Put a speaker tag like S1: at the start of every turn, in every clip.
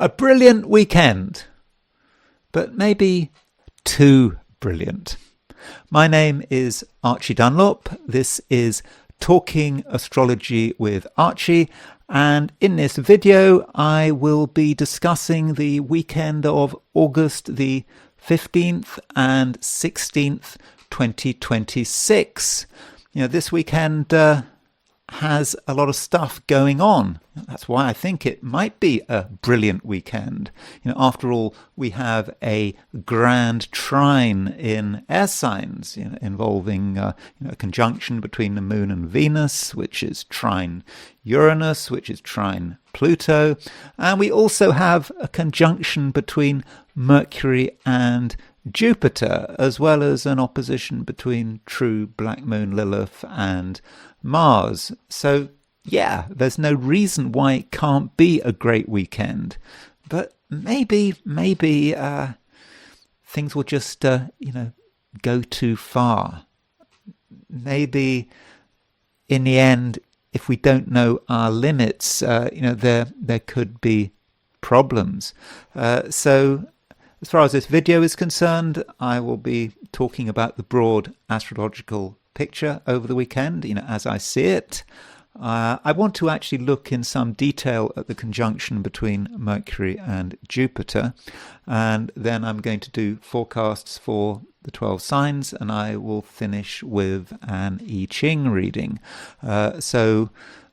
S1: A brilliant weekend, but maybe too brilliant. My name is Archie Dunlop. This is Talking Astrology with Archie, and in this video I will be discussing the weekend of August the 15th and 16th, 2026. This weekend has a lot of stuff going on. That's why I think it might be a brilliant weekend. After all, we have a grand trine in air signs, involving a conjunction between the Moon and Venus, which is trine Uranus, which is trine Pluto, and we also have a conjunction between Mercury and Jupiter, as well as an opposition between true black moon Lilith and Mars. So yeah, there's no reason why it can't be a great weekend, but maybe things will just go too far. Maybe in the end, if we don't know our limits, there could be problems. So as far as this video is concerned, I will be talking about the broad astrological picture over the weekend, as I see it. I want to actually look in some detail at the conjunction between Mercury and Jupiter, and then I'm going to do forecasts for the 12 signs, and I will finish with an I Ching reading. So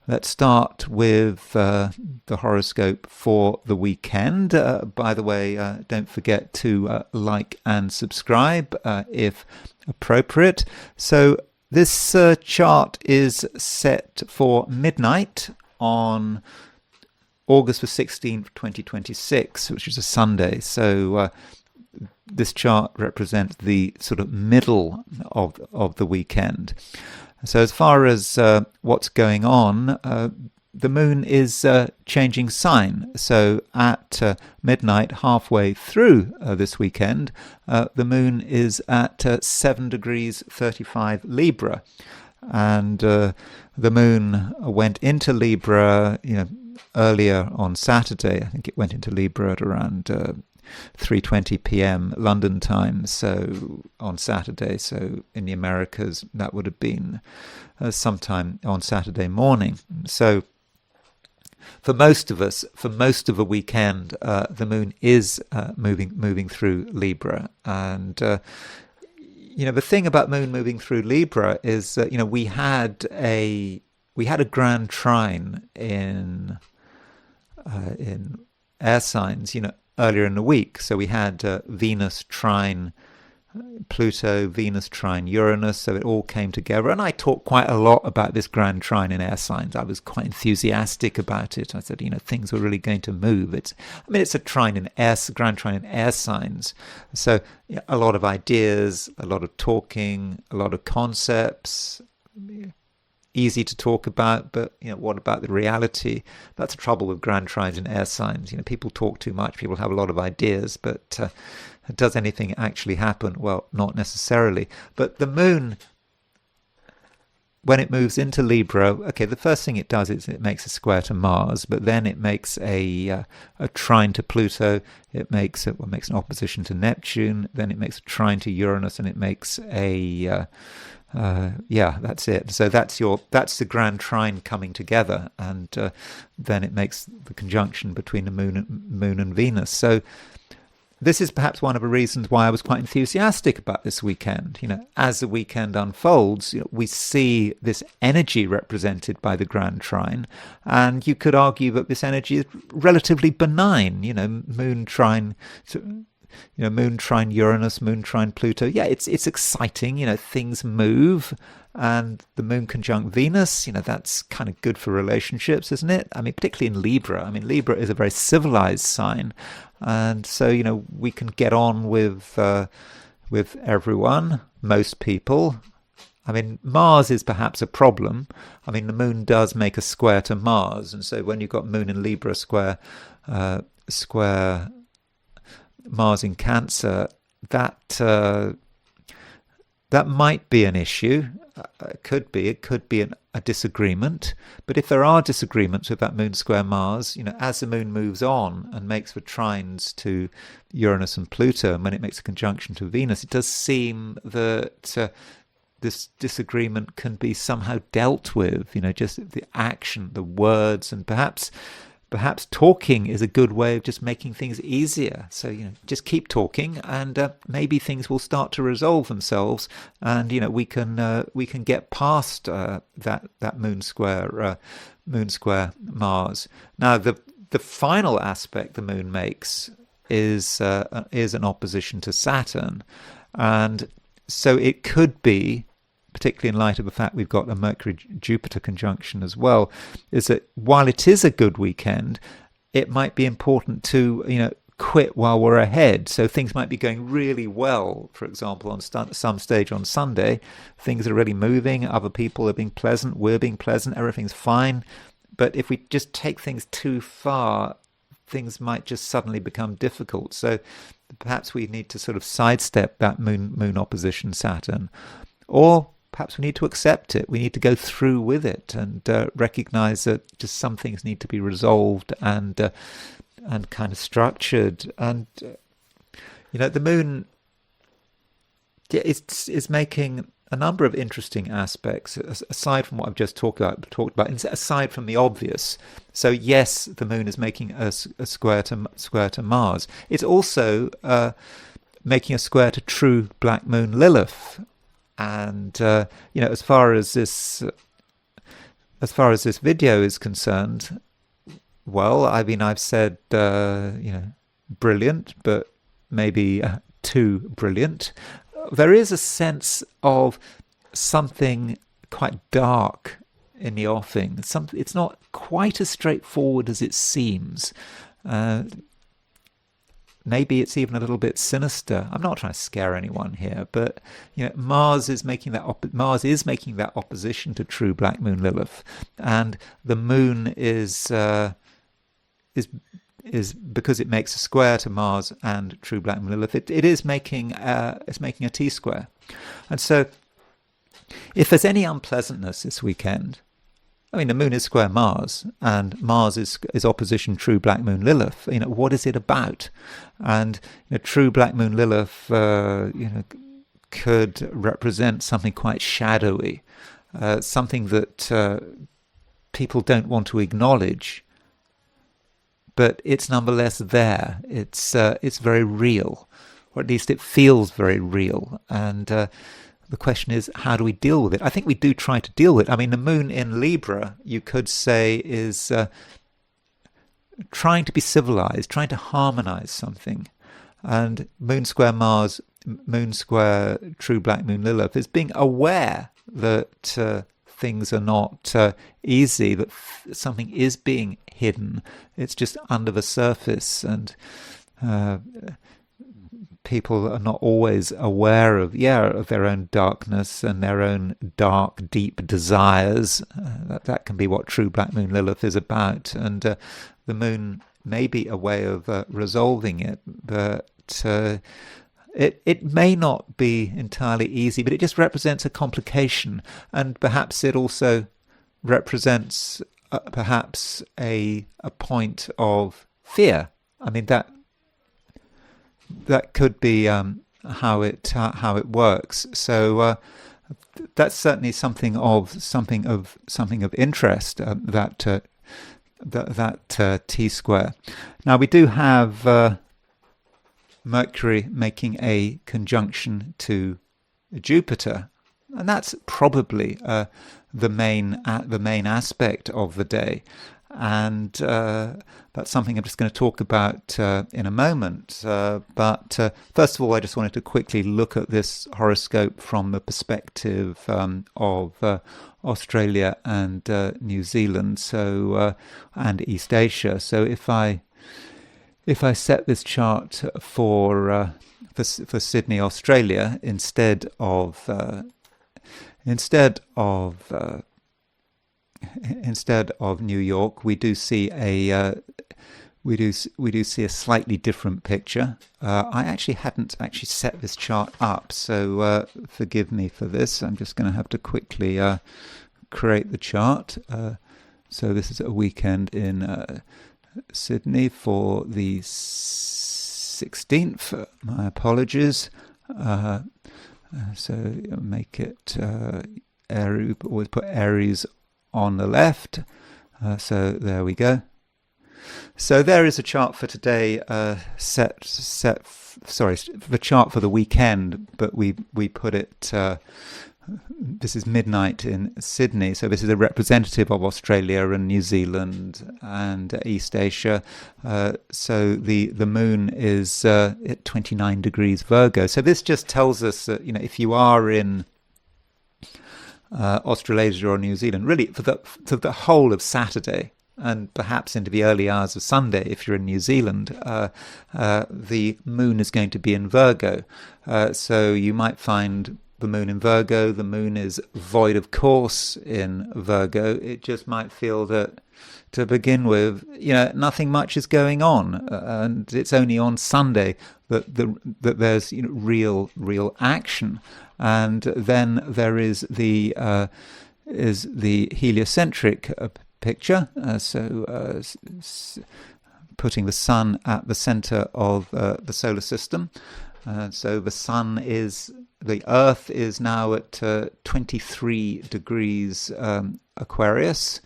S1: let's start with the horoscope for the weekend. By the way, don't forget to like and subscribe if appropriate. So this chart is set for midnight on August the 16th, 2026, which is a Sunday. So this chart represents the sort of middle of the weekend. So as far as what's going on, the moon is changing sign. So at midnight, halfway through this weekend, the moon is at 7 degrees 35 Libra. And the moon went into Libra, earlier on Saturday. I think it went into Libra at around 3:20 p.m. London time, so on Saturday. So in the Americas, that would have been sometime on Saturday morning. So for most of us, for most of a weekend, the moon is moving through Libra. And the thing about moon moving through Libra is we had a grand trine in air signs, earlier in the week. So we had Venus trine Pluto, Venus trine Uranus, so it all came together. And I talked quite a lot about this grand trine in air signs. I was quite enthusiastic about it. I said, things were really going to move. It's a trine in grand trine in air signs. So a lot of ideas, a lot of talking, a lot of concepts, easy to talk about, but what about the reality? That's the trouble with grand trines in air signs. People talk too much, people have a lot of ideas, but does anything actually happen? Well, not necessarily. But the moon, when it moves into Libra, okay, the first thing it does is it makes a square to Mars, but then it makes a trine to Pluto. It makes an opposition to Neptune. Then it makes a trine to Uranus, and it makes that's it. So that's the grand trine coming together, and then it makes the conjunction between the moon and Venus. So this is perhaps one of the reasons why I was quite enthusiastic about this weekend. As the weekend unfolds, we see this energy represented by the grand trine, and you could argue that this energy is relatively benign. Moon trine Uranus, moon trine Pluto. Yeah, it's exciting. Things move, and the moon conjunct Venus. That's kind of good for relationships, isn't it? Particularly in Libra. Libra is a very civilized sign, and so we can get on with everyone, most people. Mars is perhaps a problem. The moon does make a square to Mars, and so when you've got moon in Libra square Mars in Cancer, that that might be an issue. It could be a disagreement. But if there are disagreements with that moon square Mars, as the moon moves on and makes the trines to Uranus and Pluto, and when it makes a conjunction to Venus, it does seem that this disagreement can be somehow dealt with. Just the action, the words, and perhaps talking is a good way of just making things easier. So, just keep talking, and maybe things will start to resolve themselves, and we can get past that moon square Mars. Now, the final aspect the moon makes is an opposition to Saturn, and so it could be, particularly in light of the fact we've got a Mercury-Jupiter conjunction as well, is that while it is a good weekend, it might be important to, quit while we're ahead. So things might be going really well, for example, on some stage on Sunday. Things are really moving, other people are being pleasant, we're being pleasant, everything's fine. But if we just take things too far, things might just suddenly become difficult. So perhaps we need to sort of sidestep that moon opposition Saturn. Or perhaps we need to accept it. We need to go through with it and recognize that just some things need to be resolved and kind of structured. And the moon is making a number of interesting aspects aside from what I've just talked about, aside from the obvious. So yes, the moon is making a square to Mars. It's also making a square to true black moon Lilith. And as far as this video is concerned, well, I mean, I've said brilliant, but maybe too brilliant. There is a sense of something quite dark in the offing. It's not quite as straightforward as it seems. Maybe it's even a little bit sinister. I'm not trying to scare anyone here, but Mars is making that opposition to true black moon Lilith, and the moon is because it makes a square to Mars and true black moon Lilith. It is making a T-square, and so if there's any unpleasantness this weekend, I mean, the moon is square Mars, and Mars is opposition true black moon Lilith. What is it about? And true black moon Lilith, could represent something quite shadowy, something that people don't want to acknowledge, but it's nonetheless there. It's very real, or at least it feels very real, and the question is, how do we deal with it? I think we do try to deal with it. I mean, the moon in Libra, you could say, is trying to be civilized, trying to harmonize something. And moon square Mars, moon square true black moon Lilith is being aware that things are not easy, that something is being hidden. It's just under the surface, and people are not always aware of their own darkness and their own dark, deep desires. That can be what true black moon Lilith is about, and the moon may be a way of resolving it, but it may not be entirely easy, but it just represents a complication, and perhaps it also represents perhaps a point of fear. I mean, that could be how it works. So that's certainly something of interest. That T-square. Now we do have Mercury making a conjunction to Jupiter, and that's probably the main aspect of the day. And that's something I'm just going to talk about in a moment. But first of all, I just wanted to quickly look at this horoscope from the perspective of Australia and New Zealand, and East Asia. So if I set this chart for Sydney, Australia, instead of New York, we do see we do see a slightly different picture. I actually hadn't actually set this chart up, so forgive me for this. I'm just going to have to quickly create the chart. So this is a weekend in Sydney for the 16th. My apologies. So make it Aries. Always put Aries on the left. So there we go. So there is a chart for today. Sorry, the chart for the weekend, but we put it. This is midnight in Sydney, so this is a representative of Australia and New Zealand and East Asia. So the moon is at 29 degrees Virgo. So this just tells us that, if you are in Australasia or New Zealand, really for the whole of Saturday, and perhaps into the early hours of Sunday if you're in New Zealand, the moon is going to be in Virgo. So you might find the moon in Virgo. The moon is void of course in Virgo. It just might feel that, to begin with, nothing much is going on, and it's only on Sunday that there's real action. And then there is the heliocentric picture, putting the sun at the center of the solar system. So the Earth is now at 23 degrees Aquarius,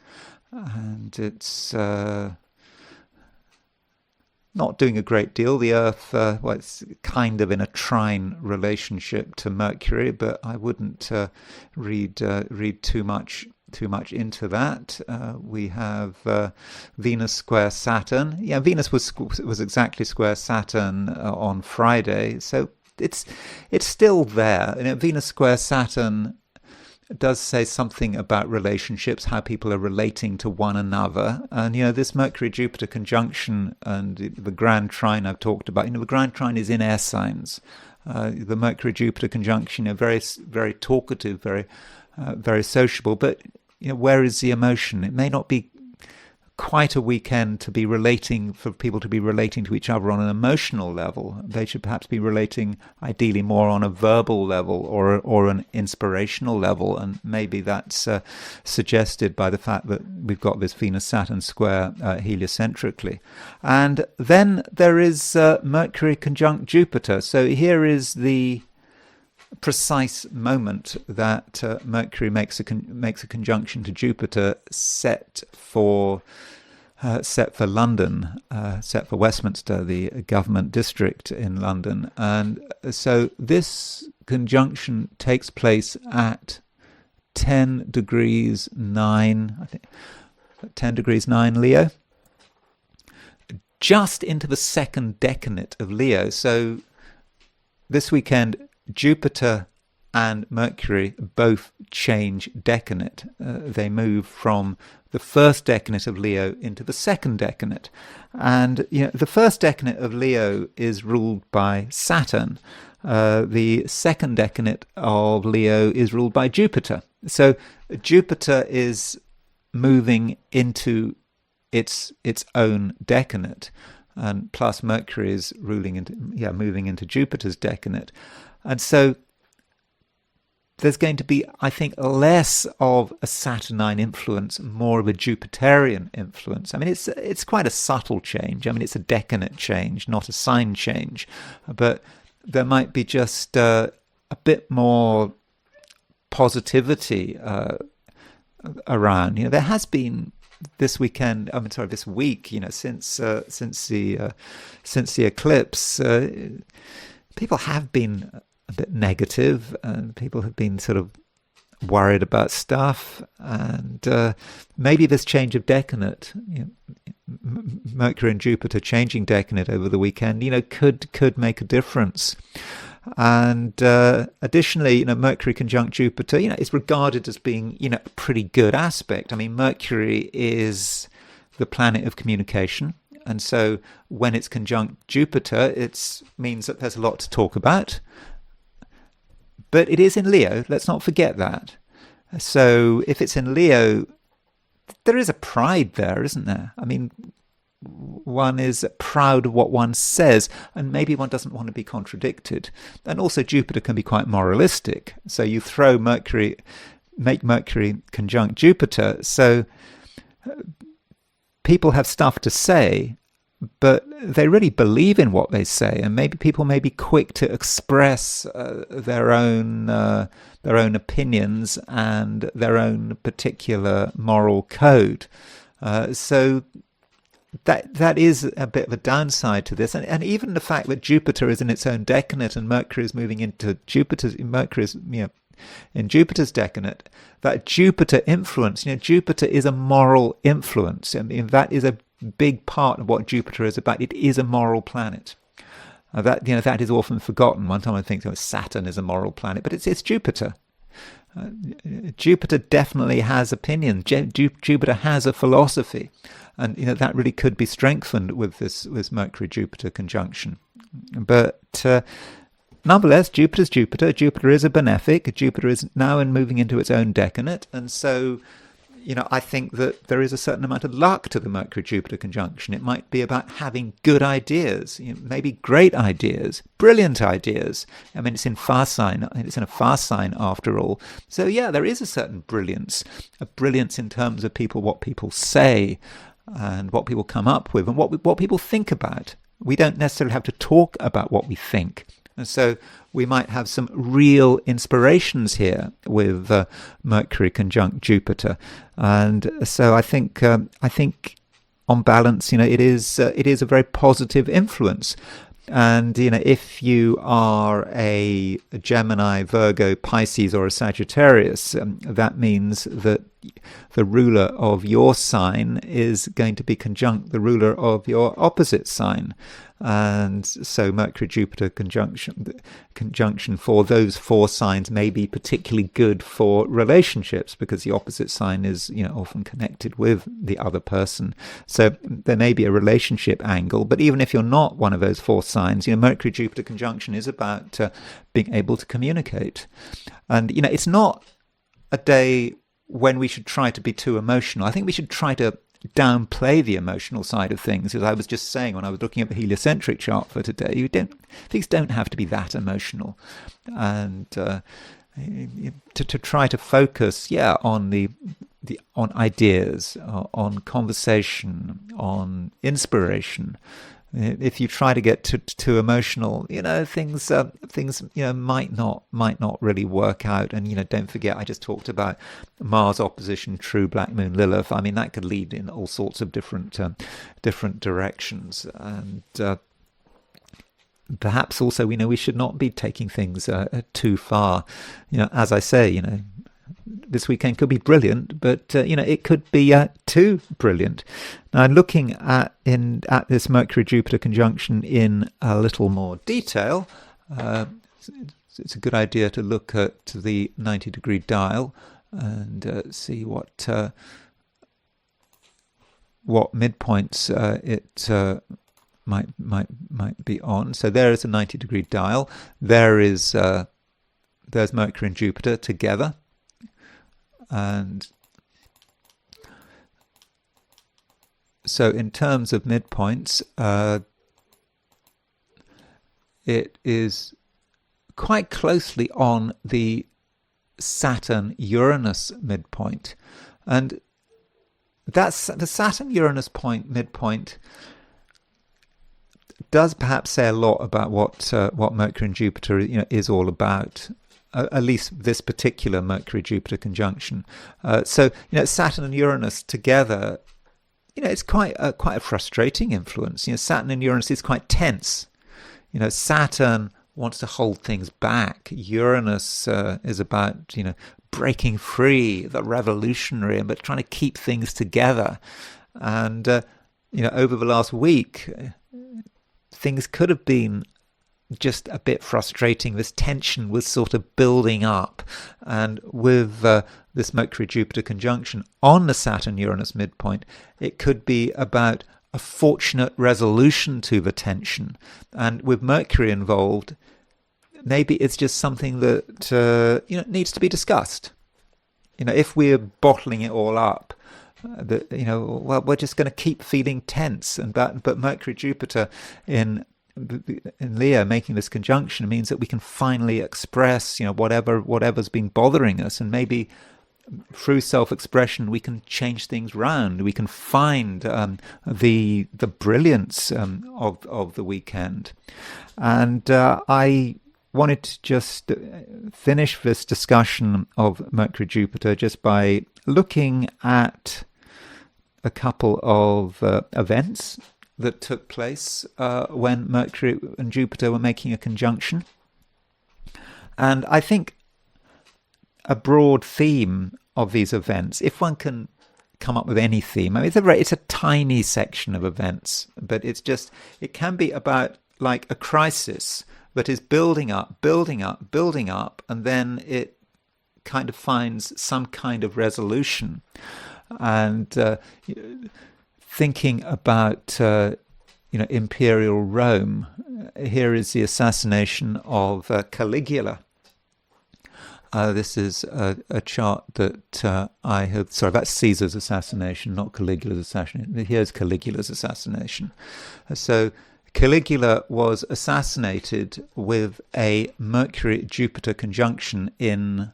S1: and it's not doing a great deal. The Earth, it's kind of in a trine relationship to Mercury, but I wouldn't read too much into that. We have Venus square Saturn. Yeah, Venus was exactly square Saturn on Friday, so it's still there. Venus square Saturn does say something about relationships, how people are relating to one another. And this Mercury-Jupiter conjunction and the Grand Trine I've talked about. The Grand Trine is in air signs. The Mercury-Jupiter conjunction, very very talkative, very sociable, but where is the emotion? It may not be quite a weekend for people to be relating to each other on an emotional level. They should perhaps be relating ideally more on a verbal level or an inspirational level, and maybe that's suggested by the fact that we've got this Venus-Saturn square heliocentrically. And then there is Mercury conjunct Jupiter. So here is the precise moment that Mercury makes a conjunction to Jupiter, set for London, set for Westminster, the government district in London. And so this conjunction takes place at 10 degrees 9, I think, 10 degrees 9 Leo, just into the second decanate of Leo. So this weekend, Jupiter and Mercury both change decanate. They move from the first decanate of Leo into the second decanate. And the first decanate of Leo is ruled by Saturn. The second decanate of Leo is ruled by Jupiter. So Jupiter is moving into its own decanate, and plus Mercury is moving into Jupiter's decanate. And so there's going to be, I think, less of a Saturnine influence, more of a Jupiterian influence. I mean, it's quite a subtle change. I mean, it's a decanate change, not a sign change. But there might be just a bit more positivity around. There has been this week, since the eclipse, people have been a bit negative, and people have been sort of worried about stuff, and maybe this change of decanate, Mercury and Jupiter changing decanate over the weekend, could make a difference. And additionally, Mercury conjunct Jupiter, is regarded as being, a pretty good aspect. I mean, Mercury is the planet of communication. And so when it's conjunct Jupiter, it means that there's a lot to talk about. But it is in Leo, let's not forget that. So if it's in Leo, there is a pride there, isn't there? I mean, one is proud of what one says, and maybe one doesn't want to be contradicted. And also Jupiter can be quite moralistic. So you throw Mercury, make Mercury conjunct Jupiter, so people have stuff to say, but they really believe in what they say, and maybe people may be quick to express their own opinions and their own particular moral code. So that is a bit of a downside to this, and even the fact that Jupiter is in its own decanate and Mercury is moving into Mercury is in Jupiter's decanate. That Jupiter influence, Jupiter is a moral influence. I mean, that is a big part of what Jupiter is about. It is a moral planet. That is often forgotten. One time I think Saturn is a moral planet, but it's Jupiter. Jupiter definitely has opinions. Jupiter has a philosophy, and that really could be strengthened with this Mercury-Jupiter conjunction. But nonetheless, Jupiter's Jupiter. Jupiter is a benefic. Jupiter is now moving into its own decanate, and so I think that there is a certain amount of luck to the Mercury-Jupiter conjunction. It might be about having good ideas, maybe great ideas, brilliant ideas. I mean, it's in fire sign. It's in a fire sign after all. So yeah, there is a certain brilliance, a brilliance in terms of what people say, and what people come up with, and what people think about. We don't necessarily have to talk about what we think. And so we might have some real inspirations here with Mercury conjunct Jupiter. And so I think on balance, it is a very positive influence. And if you are a Gemini, Virgo, Pisces, or a Sagittarius, that means that the ruler of your sign is going to be conjunct the ruler of your opposite sign. And so Mercury-Jupiter conjunction for those four signs may be particularly good for relationships, because the opposite sign is often connected with the other person. So there may be a relationship angle, but even if you're not one of those four signs, Mercury-Jupiter conjunction is about being able to communicate. And it's not a day when we should try to be too emotional. I think we should try to downplay the emotional side of things. As I was just saying when I was looking at the heliocentric chart for today, things don't have to be that emotional, and to try to focus on on ideas, on conversation, on inspiration. If you try to get too emotional, things might not really work out. And don't forget, I just talked about Mars opposition true black moon Lilith. I mean, that could lead in all sorts of different directions. And perhaps also, we should not be taking things too far. As I say, this weekend could be brilliant, but it could be too brilliant. Now, looking at this Mercury-Jupiter conjunction in a little more detail, it's a good idea to look at the 90-degree dial and see what midpoints it might be on. So there is a 90-degree dial. There's Mercury and Jupiter together. And so in terms of midpoints, it is quite closely on the Saturn-Uranus midpoint. And that's the Saturn-Uranus midpoint does perhaps say a lot about what Mercury and Jupiter is all about. At least this particular Mercury-Jupiter conjunction. So Saturn and Uranus together, it's quite a frustrating influence. Saturn and Uranus is quite tense. Saturn wants to hold things back. Uranus is about breaking free, the revolutionary, but trying to keep things together. And over the last week, things could have been just a bit frustrating. This tension was sort of building up, and with this Mercury-Jupiter conjunction on the Saturn-Uranus midpoint, it could be about a fortunate resolution to the tension. And with Mercury involved, maybe it's just something that needs to be discussed. If we're bottling it all up, that, well, we're just going to keep feeling tense, but Mercury Jupiter in Leo making this conjunction means that we can finally express whatever's been bothering us, and maybe through self-expression we can change things round. We can find the brilliance of the weekend. And I wanted to just finish this discussion of Mercury Jupiter just by looking at a couple of events that took place when Mercury and Jupiter were making a conjunction. And I think a broad theme of these events, if one can come up with any theme, I mean, it's a tiny section of events, but it can be about like a crisis that is building up, and then it kind of finds some kind of resolution. And thinking about Imperial Rome, here is the assassination of Caligula. This is a chart that I have. Sorry, that's Caesar's assassination, not Caligula's assassination. Here's Caligula's assassination. So Caligula was assassinated with a Mercury-Jupiter conjunction in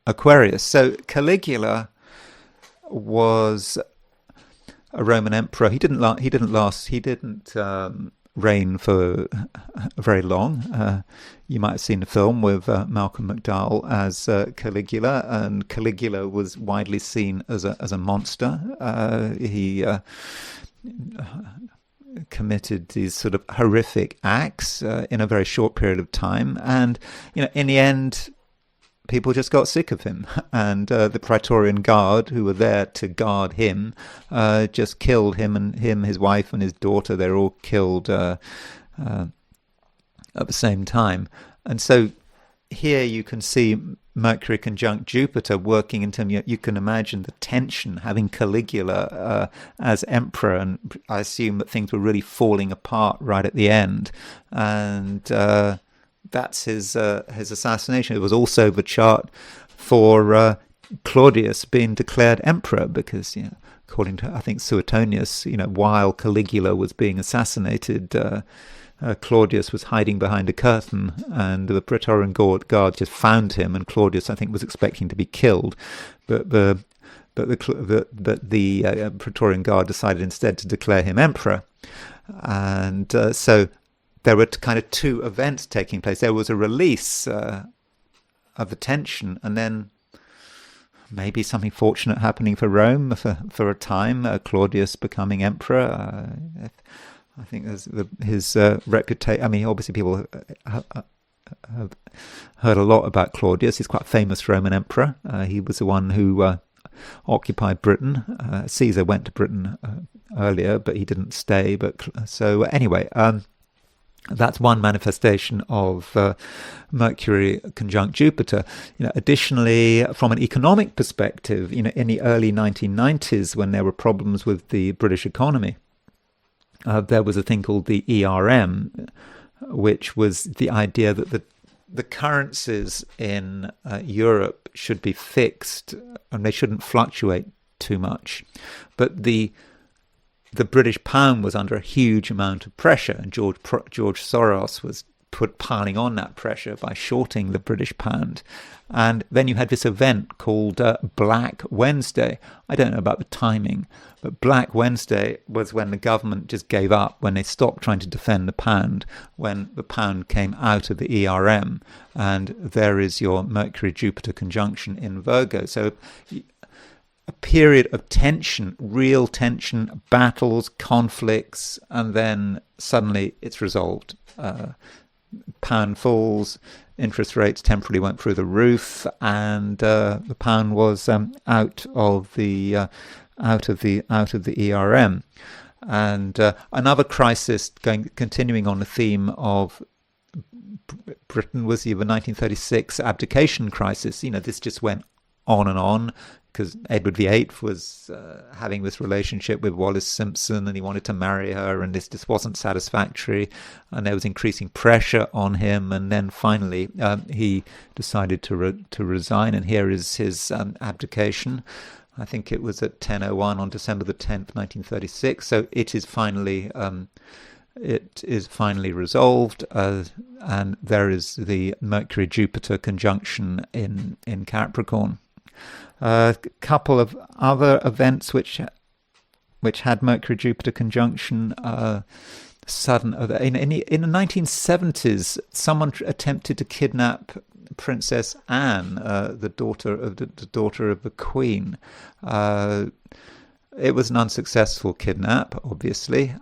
S1: Aquarius. So Caligula was a Roman emperor. He didn't reign for very long. You might have seen the film with Malcolm McDowell as Caligula, and Caligula was widely seen as a monster. He committed these sort of horrific acts in a very short period of time, and in the end, people just got sick of him, and the Praetorian Guard, who were there to guard him, just killed him, his wife, and his daughter. They're all killed at the same time. And so here you can see Mercury conjunct Jupiter working in terms. You can imagine the tension having Caligula as emperor, and I assume that things were really falling apart right at the end, and that's his assassination. It was also the chart for Claudius being declared emperor, because according to, I think, Suetonius, while Caligula was being assassinated, Claudius was hiding behind a curtain, and the Praetorian Guard just found him, and Claudius, I think, was expecting to be killed, but the Praetorian Guard decided instead to declare him emperor, and so there were kind of two events taking place. There was a release of the tension, and then maybe something fortunate happening for Rome for a time, Claudius becoming emperor. I think his reputation. I mean, obviously people have heard a lot about Claudius. He's quite a famous Roman emperor. He was the one who occupied Britain. Caesar went to Britain earlier, but he didn't stay. So anyway, that's one manifestation of Mercury conjunct Jupiter. Additionally, from an economic perspective, in the early 1990s, when there were problems with the British economy, there was a thing called the ERM, which was the idea that the currencies in Europe should be fixed and they shouldn't fluctuate too much. But the British pound was under a huge amount of pressure, and George Soros was piling on that pressure by shorting the British pound. And then you had this event called Black Wednesday. I don't know about the timing, but Black Wednesday was when the government just gave up, when they stopped trying to defend the pound, when the pound came out of the ERM. And there is your Mercury-Jupiter conjunction in Virgo. So a period of tension, real tension, battles, conflicts, and then suddenly it's resolved. Pound falls, interest rates temporarily went through the roof, and the pound was out of the ERM. And another crisis continuing on the theme of Britain was the 1936 abdication crisis. This just went on and on, because Edward VIII was having this relationship with Wallis Simpson, and he wanted to marry her, and this just wasn't satisfactory, and there was increasing pressure on him, and then finally he decided to resign, and here is his abdication. I think it was at 10:01 on December the 10th, 1936. So it is finally resolved, and there is the Mercury-Jupiter conjunction in Capricorn. A couple of other events which had Mercury-Jupiter conjunction. Sudden in the 1970s, someone attempted to kidnap Princess Anne, the daughter of the Queen. It was an unsuccessful kidnap, obviously.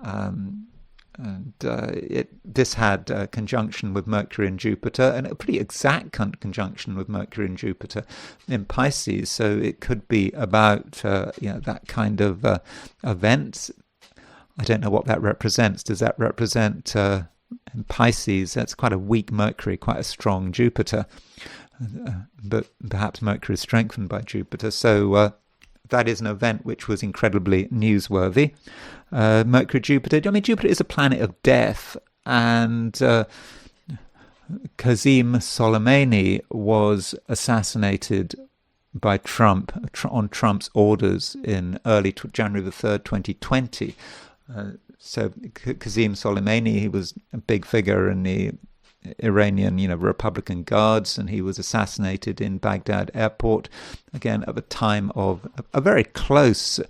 S1: This had conjunction with Mercury and Jupiter, and a pretty exact conjunction with Mercury and Jupiter in Pisces. So it could be about that kind of event. I don't know what that represents. Does that represent in Pisces? That's quite a weak Mercury, quite a strong Jupiter, but perhaps Mercury is strengthened by Jupiter. So that is an event which was incredibly newsworthy. Mercury-Jupiter. I mean, Jupiter is a planet of death, and Qasem Soleimani was assassinated by Trump on Trump's orders in early January the 3rd, 2020. So Qasem Soleimani, he was a big figure in the Iranian, Republican Guards, and he was assassinated in Baghdad airport, again at the time of a very close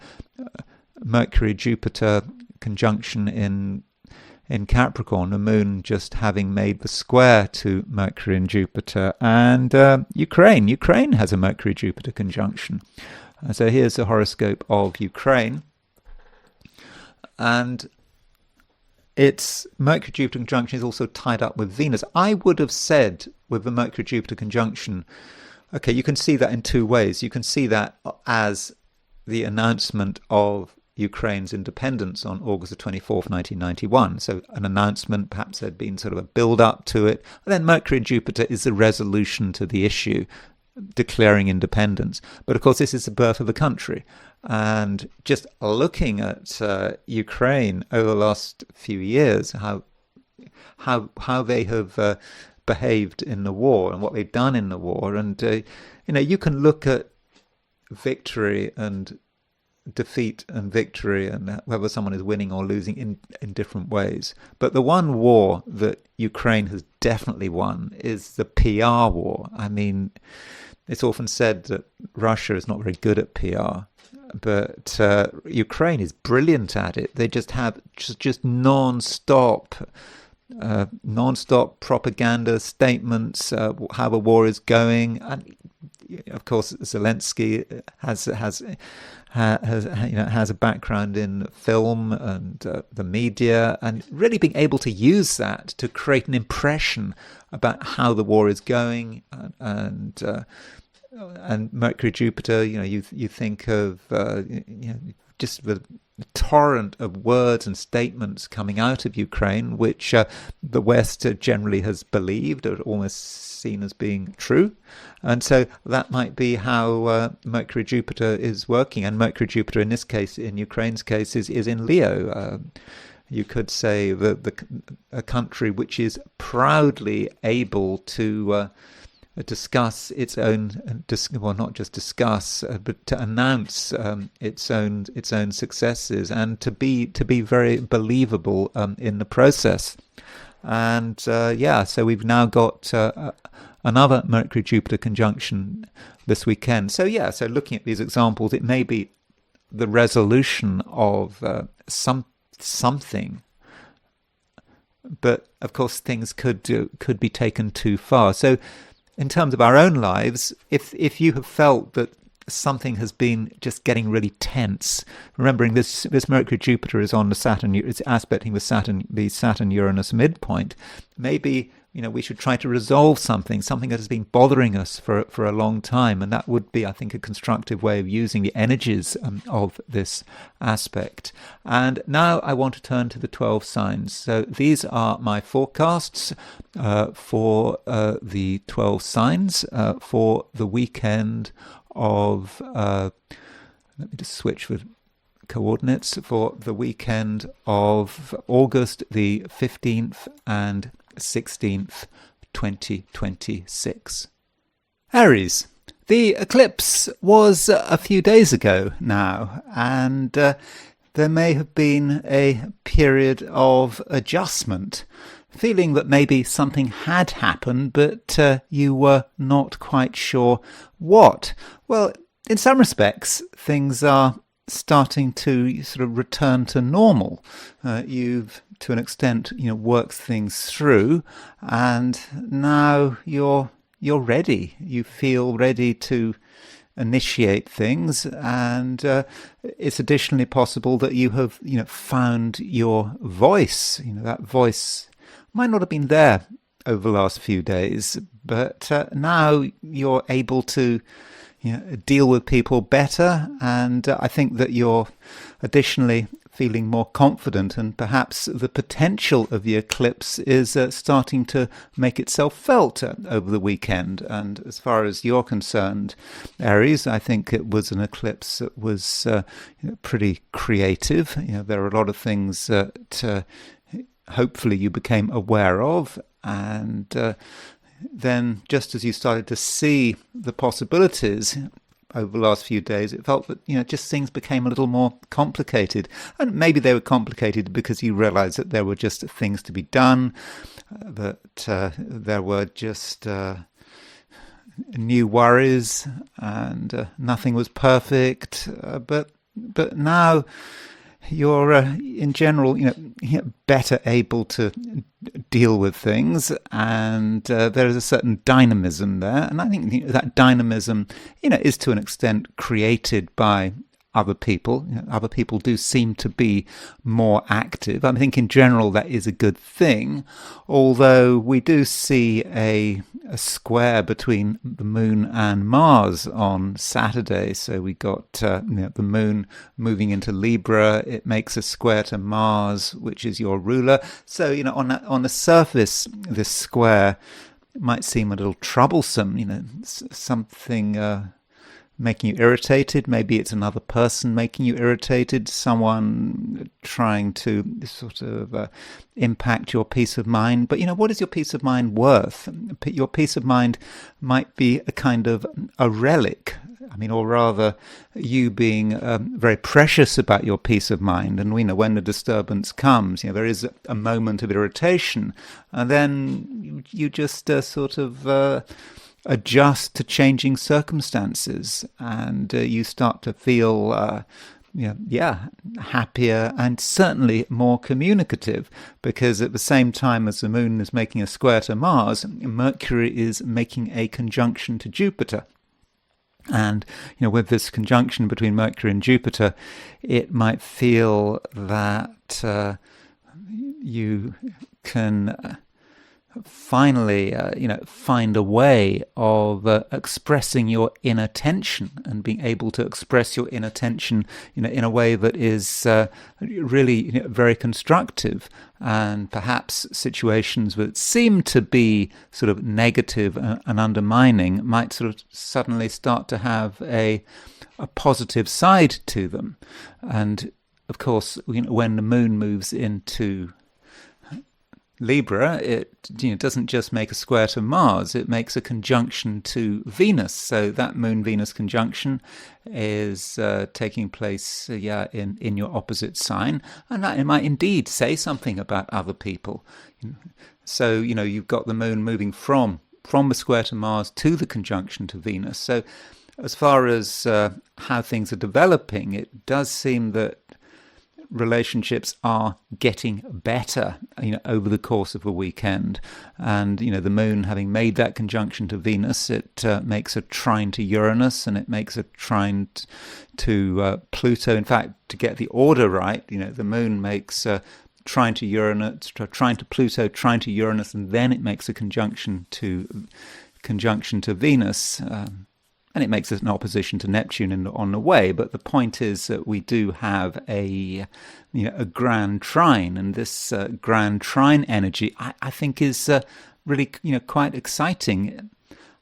S1: Mercury-Jupiter conjunction in Capricorn, the moon just having made the square to Mercury and Jupiter. And Ukraine has a Mercury-Jupiter conjunction. So here's the horoscope of Ukraine. And its Mercury-Jupiter conjunction is also tied up with Venus. I would have said with the Mercury-Jupiter conjunction, okay, you can see that in two ways. You can see that as the announcement of Ukraine's independence on August the 24th, 1991. So an announcement, perhaps there'd been sort of a build-up to it. And then Mercury and Jupiter is the resolution to the issue, declaring independence. But of course, this is the birth of the country. And just looking at Ukraine over the last few years, how they have behaved in the war and what they've done in the war, and you can look at victory and defeat and victory and whether someone is winning or losing in different ways. But the one war that Ukraine has definitely won is the PR war. I mean, it's often said that Russia is not very good at PR, but Ukraine is brilliant at it. They just have just non-stop propaganda statements, how the war is going. And of course, Zelensky has a background in film and the media, and really being able to use that to create an impression about how the war is going. And Mercury Jupiter, you think of just the torrent of words and statements coming out of Ukraine, which the West generally has believed or almost seen as being true. And so that might be how Mercury Jupiter is working. And Mercury Jupiter in this case, in Ukraine's case, is in Leo. You could say a country which is proudly able to discuss its own, well, not just discuss, but to announce its own successes, and to be very believable in the process. And so we've now got another Mercury Jupiter conjunction this weekend. So looking at these examples, it may be the resolution of something. But of course, things could be taken too far. So, in terms of our own lives, if you have felt that something has been just getting really tense, remembering this Mercury Jupiter is on the Saturn, it's aspecting the Saturn Uranus midpoint. Maybe we should try to resolve something that has been bothering us for a long time, and that would be, I think, a constructive way of using the energies of this aspect. And now I want to turn to the 12 signs. So these are my forecasts for the 12 signs for the weekend of, let me just switch with coordinates, for the weekend of August the 15th and 16th, 2026. Aries. The eclipse was a few days ago now, and there may have been a period of adjustment, feeling that maybe something had happened, but you were not quite sure what. Well, in some respects, things are starting to sort of return to normal. You've, to an extent, worked things through, and now you're ready. You feel ready to initiate things, and it's additionally possible that you have, found your voice. That voice might not have been there over the last few days, but now you're able to deal with people better, and I think that you're additionally feeling more confident, and perhaps the potential of the eclipse is starting to make itself felt over the weekend. And as far as you're concerned, Aries, I think it was an eclipse that was pretty creative. There are a lot of things that hopefully you became aware of, and then just as you started to see the possibilities over the last few days, it felt that, just things became a little more complicated. And maybe they were complicated because you realized that there were just things to be done, that there were just new worries, and nothing was perfect. But now you're, in general, better able to deal with things, and there is a certain dynamism there. And I think that dynamism, is to an extent created by other people. Other people do seem to be more active. I think in general that is a good thing, although we do see a square between the Moon and Mars on Saturday. So we got the Moon moving into Libra. It makes a square to Mars, which is your ruler. So on the surface, this square might seem a little troublesome. Something making you irritated. Maybe it's another person making you irritated, someone trying to sort of impact your peace of mind. But what is your peace of mind worth? Your peace of mind might be a kind of a relic. Or rather, you being very precious about your peace of mind. And when the disturbance comes, there is a moment of irritation, and then you just sort of adjust to changing circumstances, and you start to feel happier and certainly more communicative, because at the same time as the Moon is making a square to Mars, Mercury is making a conjunction to Jupiter. And with this conjunction between Mercury and Jupiter, it might feel that you can finally, find a way of expressing your inner tension, and being able to express your inner tension, in a way that is really very constructive. And perhaps situations that seem to be sort of negative and undermining might sort of suddenly start to have a positive side to them. And of course, when the Moon moves into Libra, it doesn't just make a square to Mars, it makes a conjunction to Venus. So that Moon-Venus conjunction is taking place in your opposite sign, and that it might indeed say something about other people. So you've got the Moon moving from the square to Mars to the conjunction to Venus. So as far as how things are developing, it does seem that relationships are getting better, over the course of a weekend. And, the Moon having made that conjunction to Venus, it makes a trine to Uranus, and it makes a trine to Pluto. In fact, to get the order right, the Moon makes trine to Uranus, trine to Pluto, trine to Uranus, and then it makes a conjunction to Venus. And it makes it an opposition to Neptune on the way. But the point is that we do have a Grand Trine, and this Grand Trine energy, I think, is really quite exciting.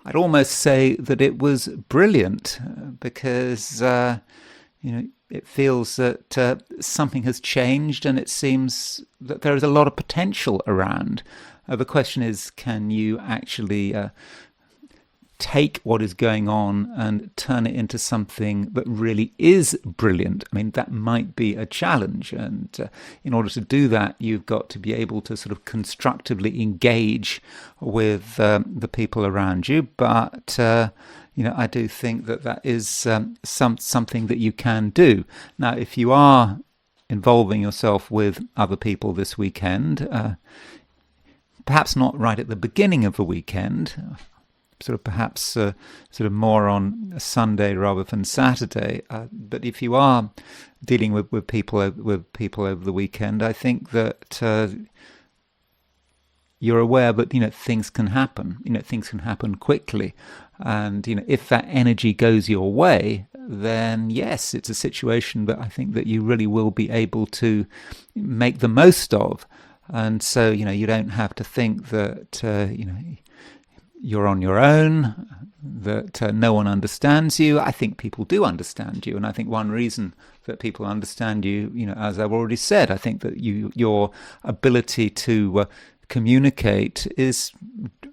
S1: I'd almost say that it was brilliant, because it feels that something has changed, and it seems that there is a lot of potential around. The question is, can you actually take what is going on and turn it into something that really is brilliant. I mean, that might be a challenge, and in order to do that, you've got to be able to sort of constructively engage with the people around you. But I do think that is something that you can do. Now, if you are involving yourself with other people this weekend, perhaps not right at the beginning of the weekend, sort of perhaps sort of more on a Sunday rather than Saturday. But if you are dealing with people over the weekend, I think that you're aware that things can happen. Things can happen quickly, and if that energy goes your way, then yes, it's a situation that I think that you really will be able to make the most of. And so you don't have to think that you're on your own, that no one understands you. I think people do understand you, and I think one reason that people understand you, as I've already said, I think that your ability to communicate is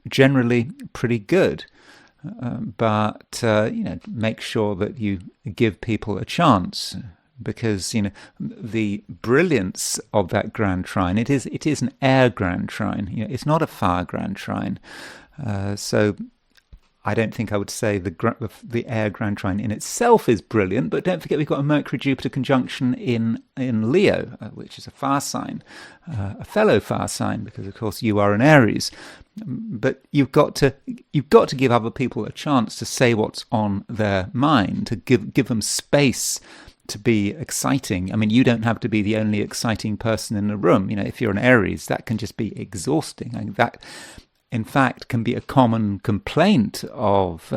S1: generally pretty good. But make sure that you give people a chance, because the brilliance of that Grand Trine, it is an Air Grand Trine. It's not a Fire Grand Trine. So I don't think I would say the Air Grand Trine in itself is brilliant, but don't forget we've got a Mercury-Jupiter conjunction in Leo, which is a fire sign, a fellow fire sign, because of course you are an Aries. But you've got to give other people a chance to say what's on their mind, to give them space to be exciting. I mean, you don't have to be the only exciting person in the room. If you're an Aries, that can just be exhausting. And that, in fact, can be a common complaint of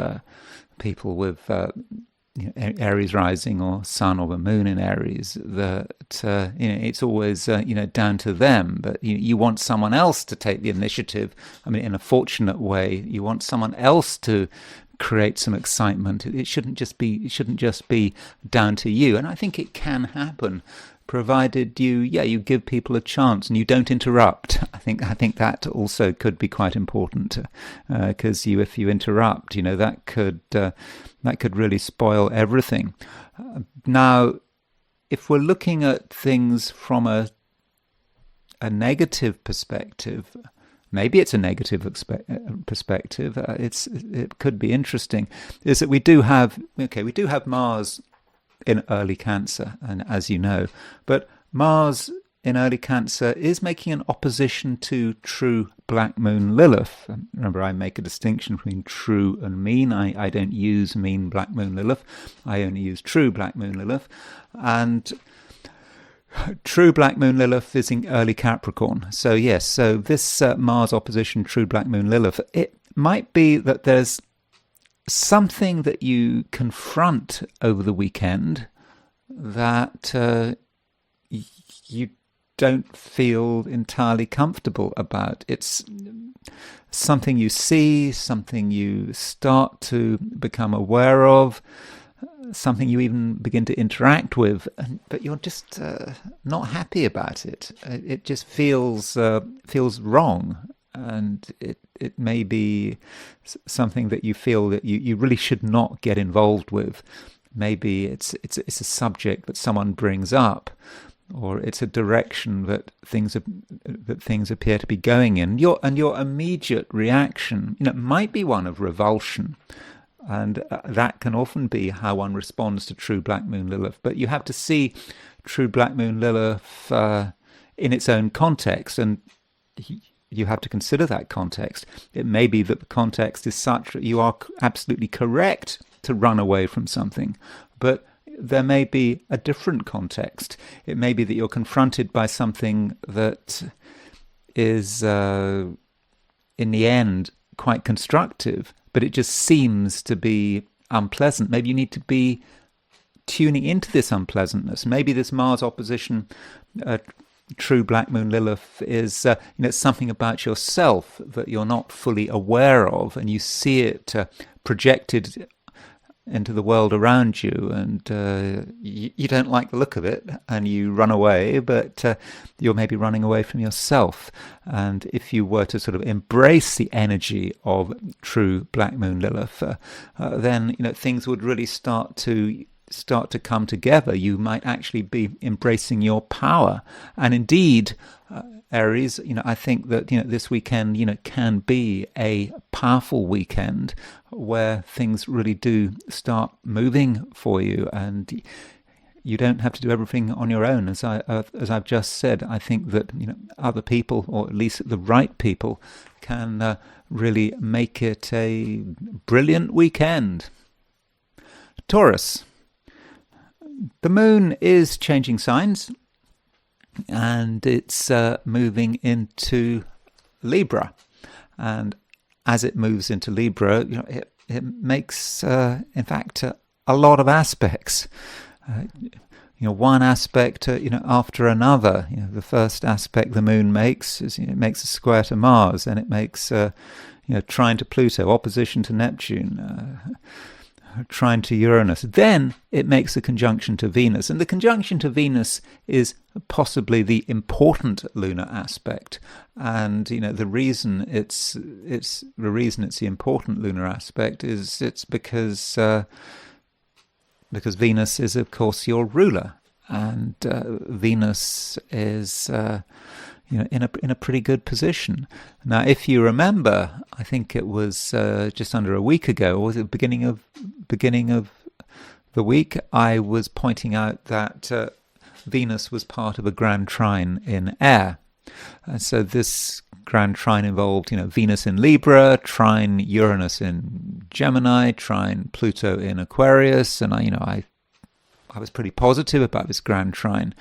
S1: people with Aries rising or Sun or the Moon in Aries, that it's always down to them. But you want someone else to take the initiative. I mean, in a fortunate way, you want someone else to create some excitement. It shouldn't just be down to you. And I think it can happen, provided you give people a chance and you don't interrupt. I think that also could be quite important, because if you interrupt, that could really spoil everything. Now, if we're looking at things from a negative perspective, maybe it's a negative perspective. It could be interesting. Is that we do have Mars in early Cancer, and as you know, but Mars in early Cancer is making an opposition to true Black Moon Lilith. Remember, I make a distinction between true and mean. I don't use mean Black Moon Lilith. I only use true Black Moon Lilith. And true Black Moon Lilith is in early Capricorn. So yes, so this Mars opposition true Black Moon Lilith, it might be that there's something that you confront over the weekend that you don't feel entirely comfortable about. It's something you see, something you start to become aware of, something you even begin to interact with, but you're just not happy about it. It just feels wrong, and it may be something that you feel that you really should not get involved with. Maybe it's a subject that someone brings up, or it's a direction that things appear to be going in. Your immediate reaction, might be one of revulsion, and that can often be how one responds to true Black Moon Lilith. But you have to see true Black Moon Lilith in its own context, and you have to consider that context. It may be that the context is such that you are absolutely correct to run away from something, but there may be a different context. It may be that you're confronted by something that is, in the end, quite constructive, but it just seems to be unpleasant. Maybe you need to be tuning into this unpleasantness. Maybe this Mars opposition, true Black Moon Lilith, is something about yourself that you're not fully aware of, and you see it projected into the world around you, and you don't like the look of it, and you run away, but you're maybe running away from yourself. And if you were to sort of embrace the energy of true Black Moon Lilith, then things would really start to come together. You might actually be embracing your power, and indeed, Aries, I think that this weekend can be a powerful weekend where things really do start moving for you, and you don't have to do everything on your own. As I've just said, I think that other people, or at least the right people, can really make it a brilliant weekend. Taurus. The moon is changing signs, and it's moving into Libra. And as it moves into Libra, it makes, in fact, a lot of aspects. One aspect, after another. The first aspect the moon makes is it makes a square to Mars, and it makes trine to Pluto, opposition to Neptune. Trine to Uranus. Then it makes a conjunction to Venus, and the conjunction to Venus is possibly the important lunar aspect. And the reason it's the important lunar aspect is it's because Venus is, of course, your ruler, and Venus is in a pretty good position. Now, if you remember, I think it was just under a week ago, or was it the beginning of the week, I was pointing out that Venus was part of a Grand Trine in Air. And so this Grand Trine involved, Venus in Libra, trine Uranus in Gemini, trine Pluto in Aquarius, and I was pretty positive about this Grand Trine.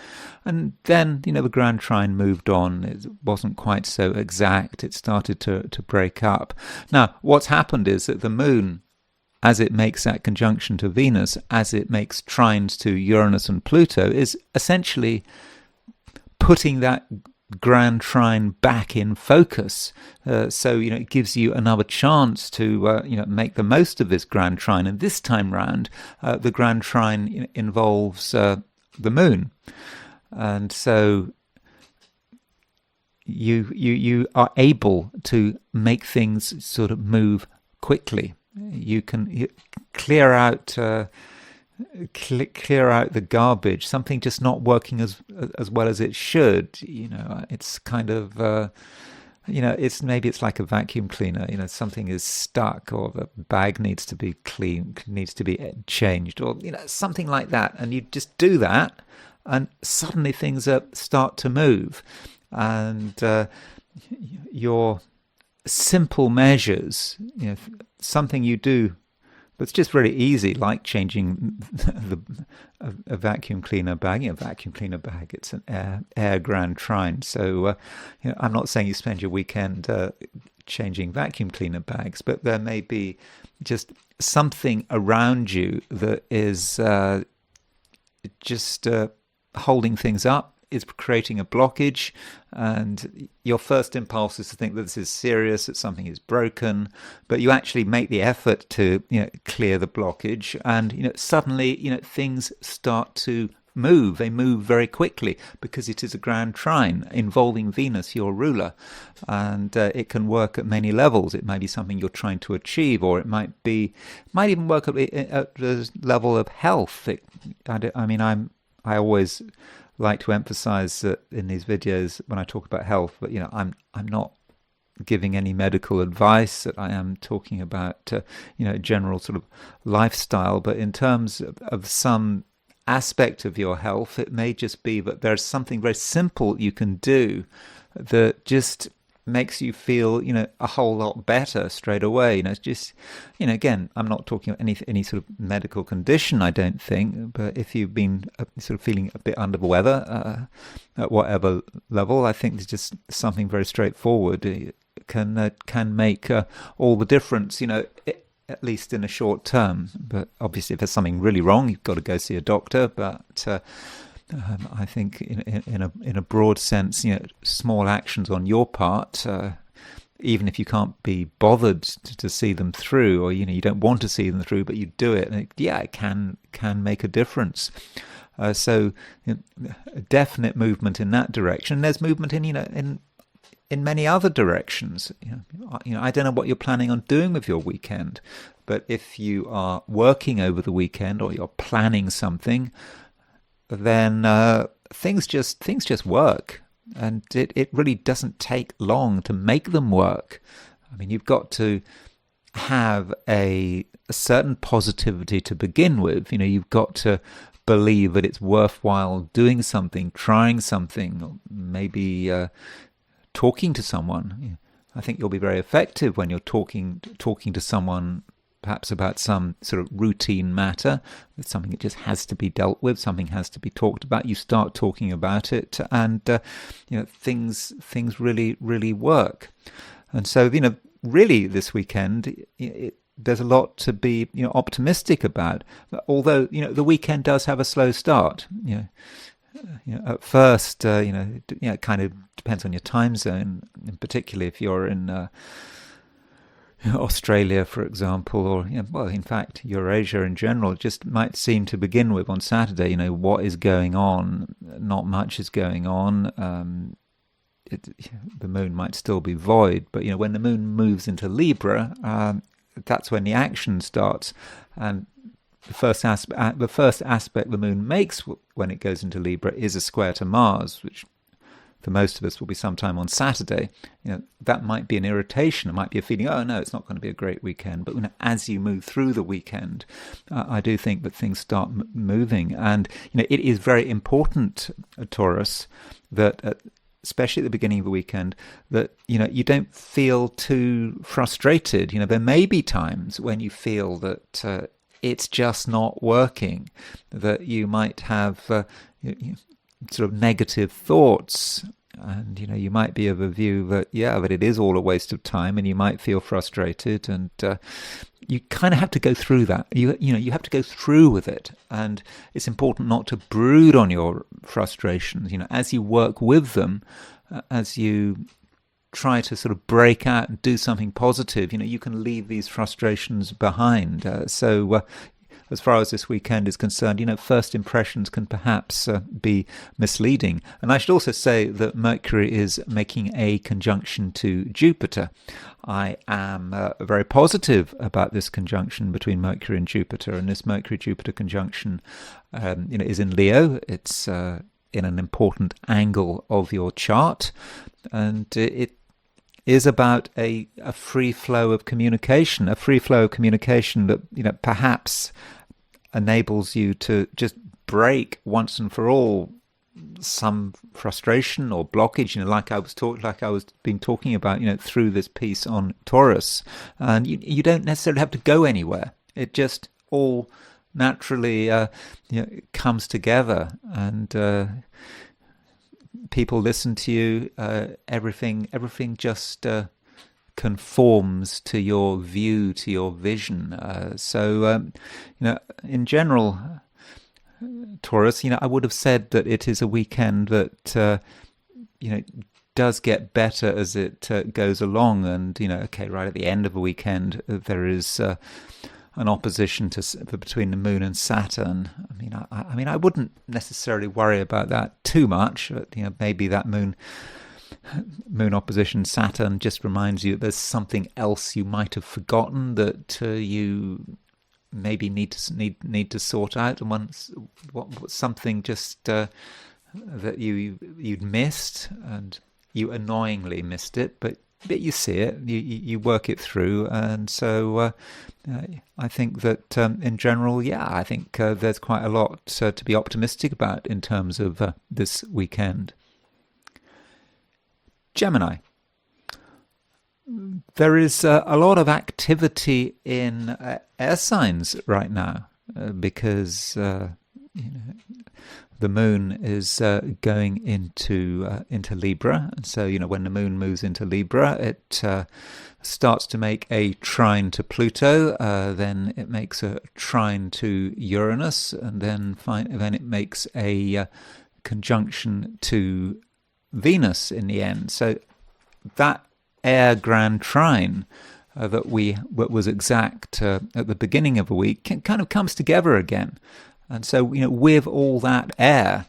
S1: And then, the Grand Trine moved on. It wasn't quite so exact. It started to break up. Now, what's happened is that the moon, as it makes that conjunction to Venus, as it makes trines to Uranus and Pluto, is essentially putting that Grand Trine back in focus. So it gives you another chance to make the most of this Grand Trine. And this time round, the Grand Trine involves the moon, and so you are able to make things sort of move quickly. You can clear out the garbage, something just not working as well as it should. It's kind of it's like a vacuum cleaner. Something is stuck, or the bag needs to be cleaned, needs to be changed, or something like that. And you just do that, and suddenly things start to move, and your simple measures, something you do that's just really easy, like changing a vacuum cleaner bag. Vacuum cleaner bag, it's an Air Grand Trine. So, I'm not saying you spend your weekend changing vacuum cleaner bags, but there may be just something around you that is just holding things up, is creating a blockage, and your first impulse is to think that this is serious, that something is broken, but you actually make the effort to clear the blockage, and suddenly things start to move. They move very quickly because it is a Grand Trine involving Venus, your ruler, and it can work at many levels. It might be something you're trying to achieve, or it might even work at the level of health. I always like to emphasize that in these videos when I talk about health, but I'm not giving any medical advice. That I am talking about general sort of lifestyle. But in terms of some aspect of your health, it may just be that there's something very simple you can do that just makes you feel a whole lot better straight away. It's just again, I'm not talking about any sort of medical condition, I don't think, but if you've been sort of feeling a bit under the weather at whatever level, I think there's just something very straightforward. It can make all the difference, at least in a short term. But obviously if there's something really wrong, you've got to go see a doctor. But I think in a broad sense, small actions on your part, even if you can't be bothered to see them through, or you don't want to see them through, but you do it, and it can make a difference. So a definite movement in that direction. There's movement in many other directions. I don't know what you're planning on doing with your weekend, but if you are working over the weekend or you're planning something, then things just work. And it really doesn't take long to make them work. I mean, you've got to have a certain positivity to begin with. You've got to believe that it's worthwhile doing something, trying something, or maybe talking to someone. I think you'll be very effective when you're talking to someone, perhaps about some sort of routine matter. It's something that just has to be dealt with, something has to be talked about. You start talking about it, and things really, really work. And so, really this weekend, there's a lot to be optimistic about. Although the weekend does have a slow start. At first, it kind of depends on your time zone, and particularly if you're in Australia, for example, or in fact, Eurasia in general. It just might seem to begin with on Saturday, what is going on? Not much is going on. The moon might still be void, but when the moon moves into Libra, that's when the action starts. And the first aspect the moon makes when it goes into Libra is a square to Mars, which for most of us will be sometime on Saturday. That might be an irritation. It might be a feeling, oh no, it's not going to be a great weekend. But as you move through the weekend, I do think that things start moving. And it is very important, Taurus, that especially at the beginning of the weekend, that you don't feel too frustrated. There may be times when you feel that it's just not working, that you might have sort of negative thoughts, and you might be of a view that that it is all a waste of time, and you might feel frustrated, and you kind of have to go through that. You have to go through with it, and it's important not to brood on your frustrations. As you work with them, as you try to sort of break out and do something positive, you can leave these frustrations behind. So as far as this weekend is concerned, first impressions can perhaps be misleading. And I should also say that Mercury is making a conjunction to Jupiter. I am very positive about this conjunction between Mercury and Jupiter. And this Mercury-Jupiter conjunction is in Leo. It's in an important angle of your chart. And it is about a free flow of communication, that perhaps enables you to just break once and for all some frustration or blockage, like I was been talking about, through this piece on Taurus. And you don't necessarily have to go anywhere. It just all naturally comes together, and people listen to you. Everything just conforms to your view, to your vision. So in general, Taurus, I would have said that it is a weekend that does get better as it goes along, and right at the end of a weekend there is an opposition between the moon and Saturn. I mean, I wouldn't necessarily worry about that too much. Maybe that moon opposition Saturn just reminds you that there's something else you might have forgotten that you maybe need to sort out, and something just that you'd missed, and you annoyingly missed it, but you see it, you work it through. And so I think that in general, I think there's quite a lot to be optimistic about in terms of this weekend. Gemini. There is a lot of activity in air signs right now because the moon is going into Libra, and so when the moon moves into Libra, it starts to make a trine to Pluto, then it makes a trine to Uranus, and then it makes a conjunction to Venus in the end. So that Air Grand Trine that was exact at the beginning of a week kind of comes together again. And so, with all that air,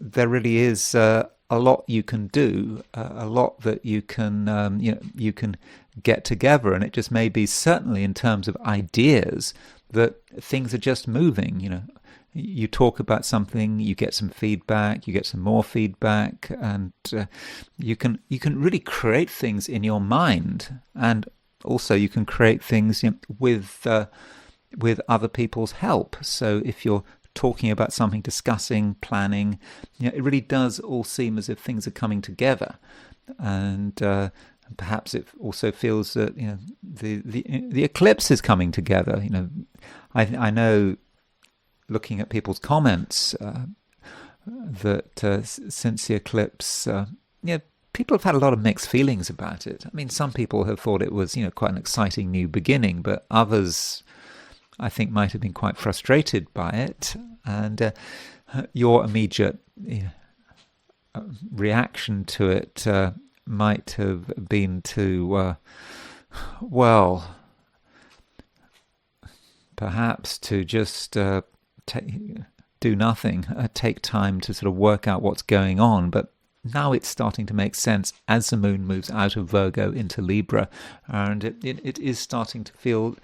S1: there really is a lot you can do, a lot that you can you can get together, and it just may be, certainly in terms of ideas, that things are just moving. You talk about something, you get some feedback, you get some more feedback, and you can really create things in your mind, and also you can create things with other people's help. So if you're talking about something, discussing, planning, it really does all seem as if things are coming together, and perhaps it also feels that the eclipse is coming together. I know, looking at people's comments, that since the eclipse, people have had a lot of mixed feelings about it. I mean, some people have thought it was quite an exciting new beginning, but others, I think, might have been quite frustrated by it. And your immediate reaction to it might have been to, perhaps to just do nothing, take time to sort of work out what's going on. But now it's starting to make sense as the moon moves out of Virgo into Libra, and it is starting to feel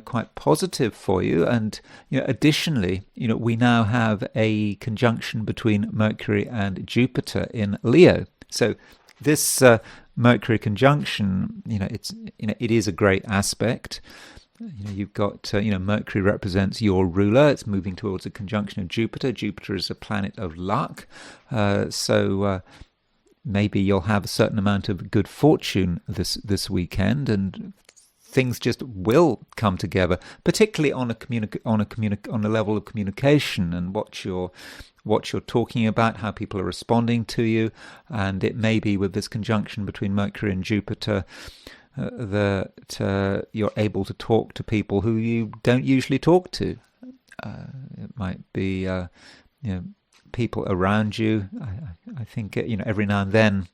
S1: quite positive for you. And additionally, we now have a conjunction between Mercury and Jupiter in Leo. So this Mercury conjunction, it is a great aspect. You've got Mercury represents your ruler. It's moving towards a conjunction of Jupiter. Jupiter is a planet of luck, so maybe you'll have a certain amount of good fortune this weekend, and things just will come together, particularly on a level of communication and what you're talking about, how people are responding to you. And it may be with this conjunction between Mercury and Jupiter that you're able to talk to people who you don't usually talk to. It might be people around you. I think every now and then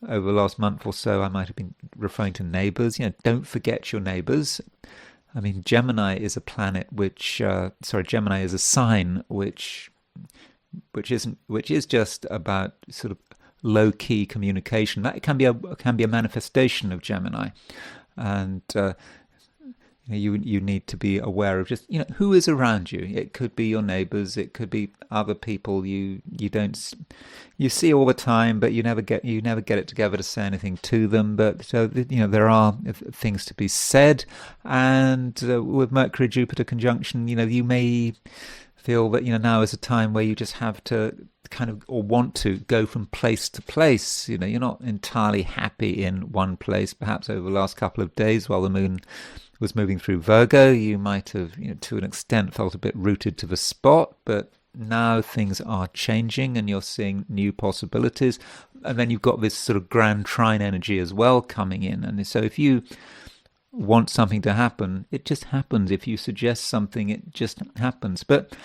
S1: over the last month or so, I might have been referring to neighbors. Don't forget your neighbors. I mean, Gemini is a planet Gemini is a sign which is just about sort of low-key communication. That can be a manifestation of Gemini, and you need to be aware of just who is around you. It could be your neighbors, it could be other people you see all the time, but you never get it together to say anything to them. But so there are things to be said, and with Mercury Jupiter conjunction, you may feel that now is a time where you just have to kind of, or want to, go from place to place. You're not entirely happy in one place. Perhaps over the last couple of days while the moon was moving through Virgo, you might have to an extent felt a bit rooted to the spot, but now things are changing and you're seeing new possibilities. And then you've got this sort of Grand Trine energy as well coming in, and so if you want something to happen, it just happens. If you suggest something, it just happens. But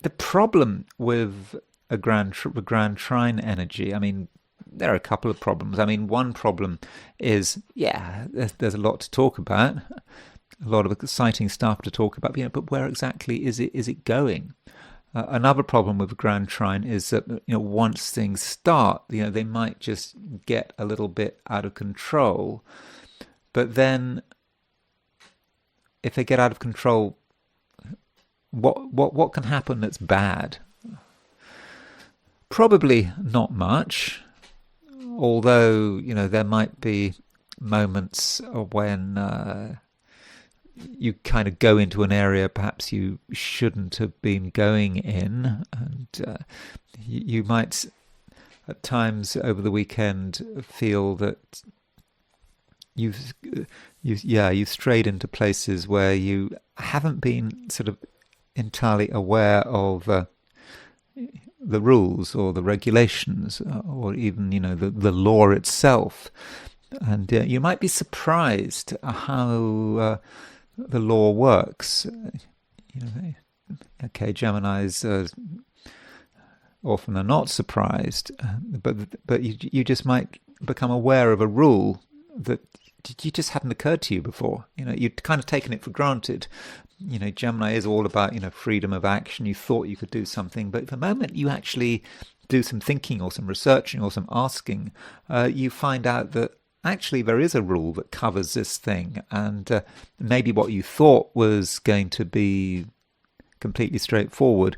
S1: the problem with a Grand Trine energy, I mean, there are a couple of problems. I mean, one problem is, there's a lot to talk about, a lot of exciting stuff to talk about, but where exactly is it going? Another problem with a Grand Trine is that once things start, they might just get a little bit out of control. But then, if they get out of control, what can happen that's bad? Probably not much, although there might be moments when you kind of go into an area perhaps you shouldn't have been going in, and you might at times over the weekend feel that you've strayed into places where you haven't been sort of entirely aware of the rules or the regulations or even the law itself, and you might be surprised how the law works. Geminis often are not surprised, but you just might become aware of a rule that you just hadn't occurred to you before. You'd kind of taken it for granted. Gemini is all about, freedom of action. You thought you could do something, but the moment you actually do some thinking or some researching or some asking, you find out that actually there is a rule that covers this thing, and maybe what you thought was going to be completely straightforward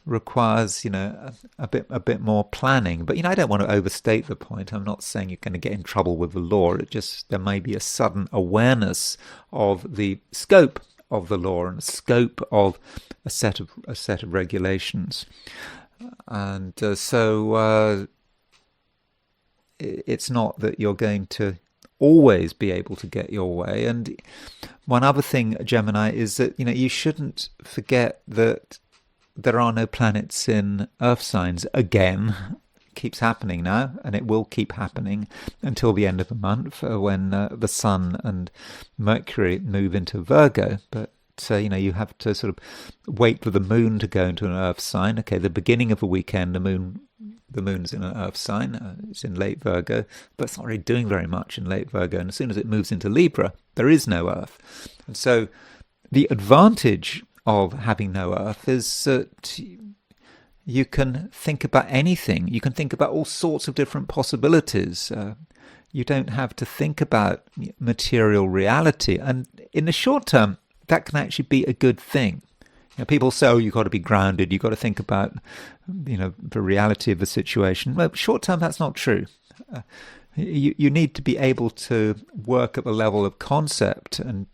S1: requires a bit more planning. But I don't want to overstate the point. I'm not saying you're going to get in trouble with the law. It just, there may be a sudden awareness of the scope of the law and the scope of a set of regulations. And so it's not that you're going to always be able to get your way. And one other thing, Gemini, is that you shouldn't forget that there are no planets in Earth signs again. It keeps happening now, and it will keep happening until the end of the month, when the Sun and Mercury move into Virgo. But you have to sort of wait for the Moon to go into an Earth sign. Okay, the beginning of the weekend, the Moon's in an Earth sign. It's in late Virgo, but it's not really doing very much in late Virgo. And as soon as it moves into Libra, there is no Earth. And so the advantage of having no Earth is that you can think about anything. You can think about all sorts of different possibilities. You don't have to think about material reality. And in the short term, that can actually be a good thing. People say, you've got to be grounded. You've got to think about, the reality of the situation. Well, short term, that's not true. You need to be able to work at the level of concept and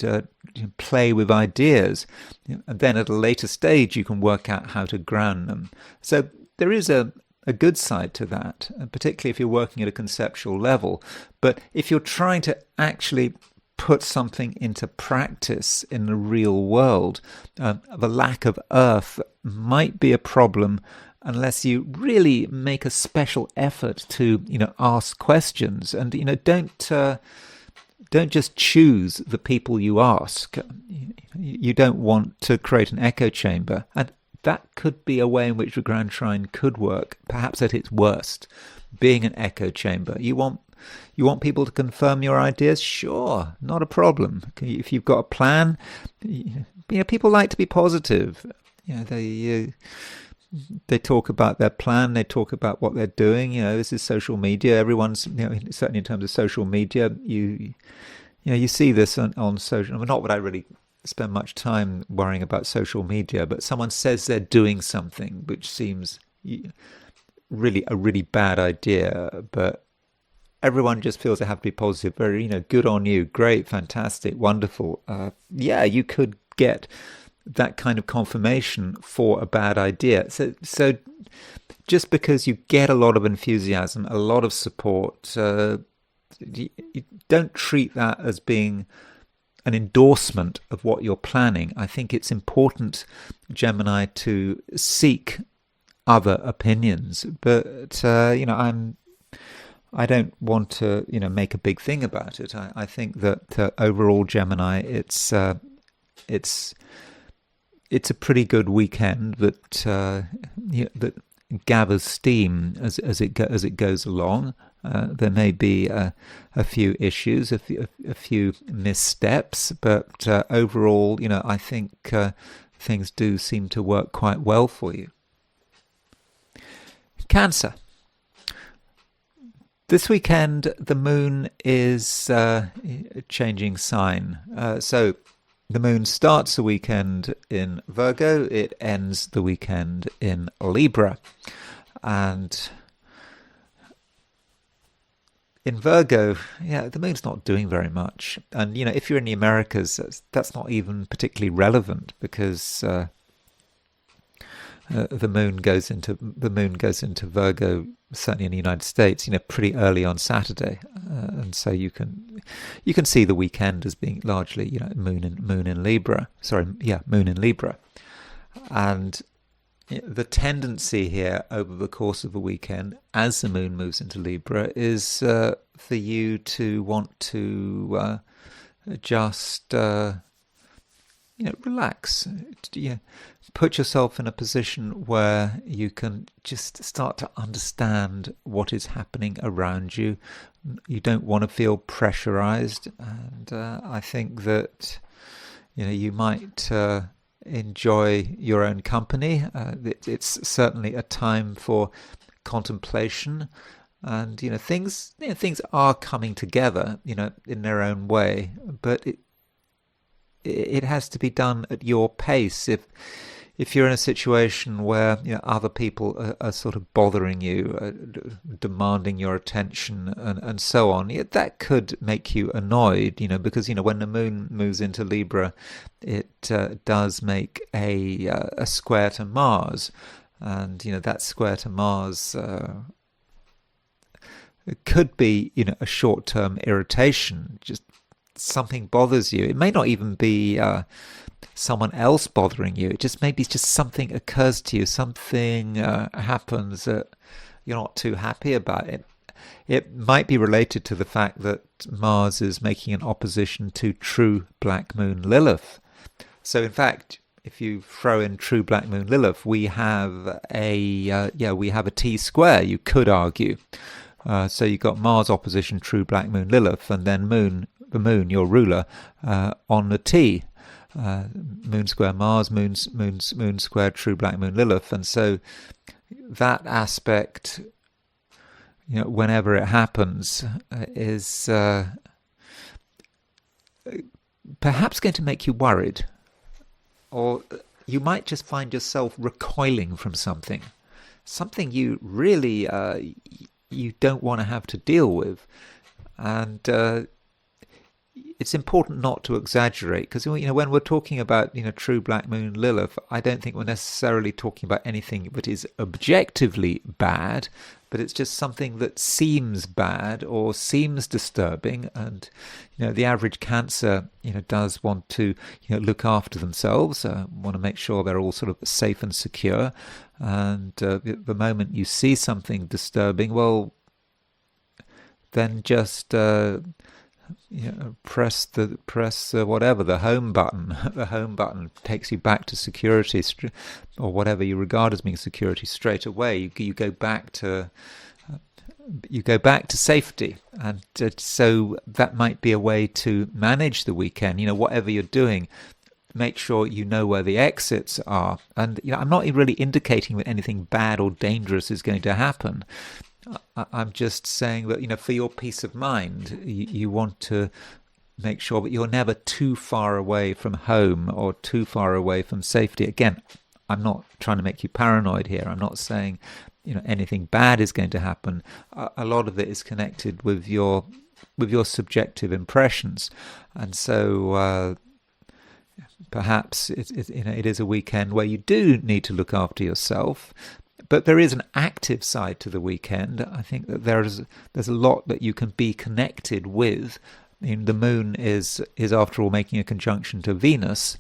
S1: play with ideas. And then at a later stage, you can work out how to ground them. So there is a good side to that, particularly if you're working at a conceptual level. But if you're trying to actually put something into practice in the real world, the lack of Earth might be a problem unless you really make a special effort to, ask questions. And, don't just choose the people you ask. You don't want to create an echo chamber. And that could be a way in which the Grand Trine could work, perhaps at its worst, being an echo chamber. You want people to confirm your ideas? Sure, not a problem. If you've got a plan, people like to be positive. They talk about their plan. They talk about what they're doing. This is social media. Everyone's, certainly in terms of social media, you see this on social. Not that I really spend much time worrying about social media, but someone says they're doing something which seems really a really bad idea, but everyone just feels they have to be positive. Very, good on you, great, fantastic, wonderful. You could get that kind of confirmation for a bad idea. So just because you get a lot of enthusiasm, a lot of support, you don't treat that as being an endorsement of what you're planning. I think it's important, Gemini, to seek other opinions, but I don't want to make a big thing about it. I think that overall, Gemini, it's a pretty good weekend that that gathers steam as it goes along. There may be a few issues, a few missteps, but overall, I think things do seem to work quite well for you. Cancer. This weekend, the moon is changing sign. So the moon starts the weekend in Virgo. It ends the weekend in Libra. And in Virgo, the moon's not doing very much. And, if you're in the Americas, that's not even particularly relevant because the moon goes into Virgo, certainly in the United States, pretty early on Saturday, and so you can see the weekend as being largely, moon in Libra. Moon in Libra, and the tendency here over the course of the weekend, as the moon moves into Libra, is for you to want to just relax. Put yourself in a position where you can just start to understand what is happening around you. You don't want to feel pressurized, and I think that you might enjoy your own company. It's certainly a time for contemplation, and things are coming together in their own way, but it has to be done at your pace. If you're in a situation where other people are sort of bothering you, demanding your attention, and so on, that could make you annoyed. Because when the moon moves into Libra, it does make a square to Mars, and that square to Mars. It could be, a short-term irritation. Just something bothers you. It may not even be someone else bothering you. It just maybe it's just something occurs to you. Something happens that you're not too happy about. It might be related to the fact that Mars is making an opposition to true black moon Lilith. So, in fact, if you throw in true black moon Lilith, we have a T square. You could argue. So you've got Mars opposition true black moon Lilith, and then the moon, your ruler, on the T. Moon square Mars, moon square true black moon Lilith. And so that aspect, whenever it happens, is perhaps going to make you worried. Or you might just find yourself recoiling from something you really you don't want to have to deal with. And it's important not to exaggerate, because when we're talking about true black moon Lilith, I don't think we're necessarily talking about anything that is objectively bad, but it's just something that seems bad or seems disturbing. And the average Cancer does want to look after themselves, want to make sure they're all sort of safe and secure. And the moment you see something disturbing, well, then just press whatever, the home button. The home button takes you back to security, or whatever you regard as being security, straight away. You go back to safety, and so that might be a way to manage the weekend. Whatever you're doing, make sure you know where the exits are. And I'm not really indicating that anything bad or dangerous is going to happen. I'm just saying that, for your peace of mind, you want to make sure that you're never too far away from home or too far away from safety. Again, I'm not trying to make you paranoid here. I'm not saying, anything bad is going to happen. A lot of it is connected with your subjective impressions. And so perhaps it is a weekend where you do need to look after yourself. But there is an active side to the weekend. I think that there's a lot that you can be connected with. The moon is after all making a conjunction to Venus,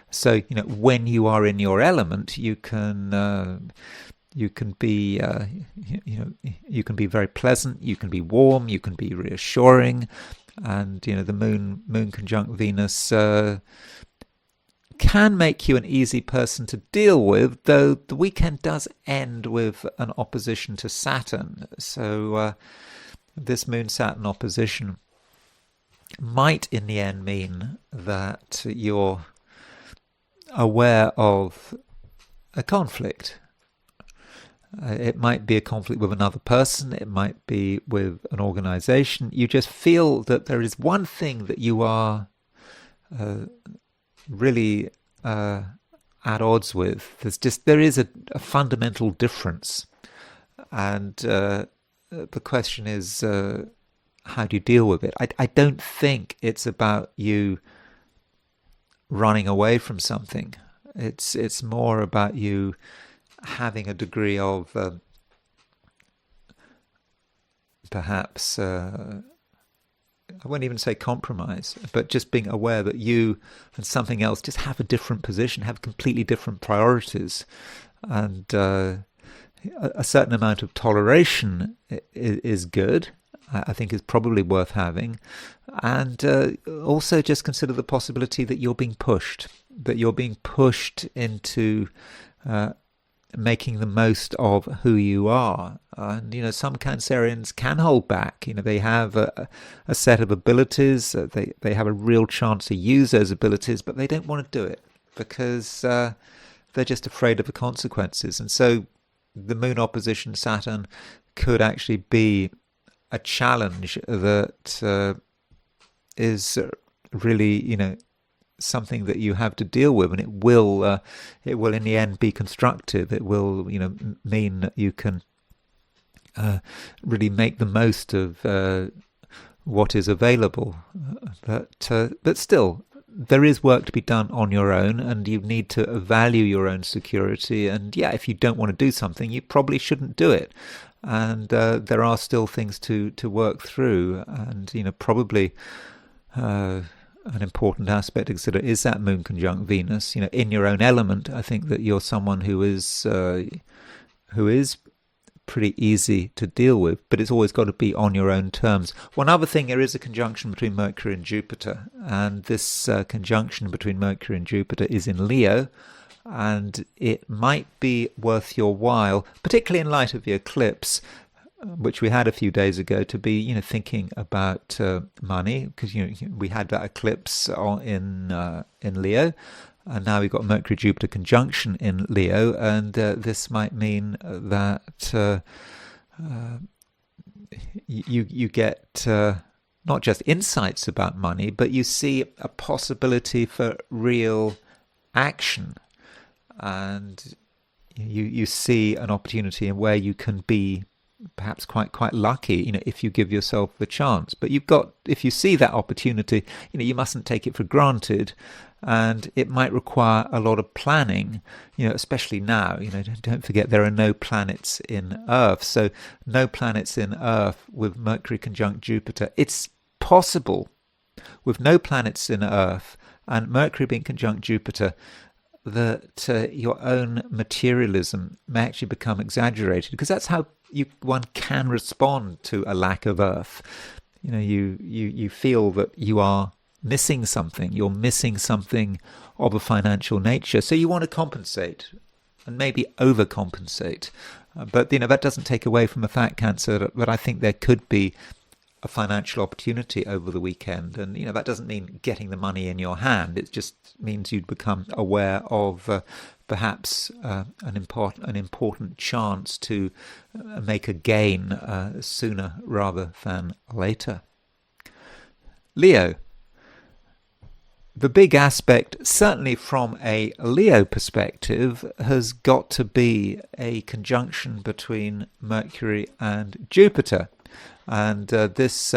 S1: so when you are in your element, you can be you can be very pleasant, you can be warm, you can be reassuring, and the moon conjunct Venus can make you an easy person to deal with, though the weekend does end with an opposition to Saturn. So this Moon-Saturn opposition might in the end mean that you're aware of a conflict. It might be a conflict with another person, it might be with an organization. You just feel that there is one thing that you are really at odds with. There is a fundamental difference, and the question is, how do you deal with it? I don't think it's about you running away from something. It's more about you having a degree of perhaps I won't even say compromise, but just being aware that you and something else just have a different position, have completely different priorities, and a certain amount of toleration is good. I think is probably worth having, and also just consider the possibility that you're being pushed. that you're being pushed into making the most of who you are. And, some Cancerians can hold back. They have a set of abilities. They have a real chance to use those abilities, but they don't want to do it because they're just afraid of the consequences. And so the moon opposition Saturn could actually be a challenge that is really, something that you have to deal with, and it will in the end be constructive. It will, mean that you can really make the most of what is available. But still, there is work to be done on your own, and you need to value your own security. And if you don't want to do something, you probably shouldn't do it. And there are still things to work through, and probably an important aspect to consider is that moon conjunct Venus. In your own element, I think that you're someone who is pretty easy to deal with, but it's always got to be on your own terms. One other thing, there is a conjunction between Mercury and Jupiter, and this conjunction between Mercury and Jupiter is in Leo, and it might be worth your while, particularly in light of the eclipse, which we had a few days ago, to be thinking about money, because we had that eclipse in Leo, and now we've got Mercury Jupiter conjunction in Leo, and this might mean that you get not just insights about money, but you see a possibility for real action, and you see an opportunity where you can be perhaps quite lucky, if you give yourself the chance. But if you see that opportunity, you mustn't take it for granted, and it might require a lot of planning, especially now. Don't forget there are no planets in Earth, so no planets in Earth with Mercury conjunct Jupiter. It's possible with no planets in Earth and Mercury being conjunct Jupiter that your own materialism may actually become exaggerated, because that's how one can respond to a lack of Earth. You feel that you are missing something. You're missing something of a financial nature, so you want to compensate and maybe overcompensate. But that doesn't take away from the fact, Cancer, that I think there could be a financial opportunity over the weekend, and that doesn't mean getting the money in your hand. It just means you'd become aware of perhaps an important chance to make a gain sooner rather than later. Leo. The big aspect, certainly from a Leo perspective, has got to be a conjunction between Mercury and Jupiter. And this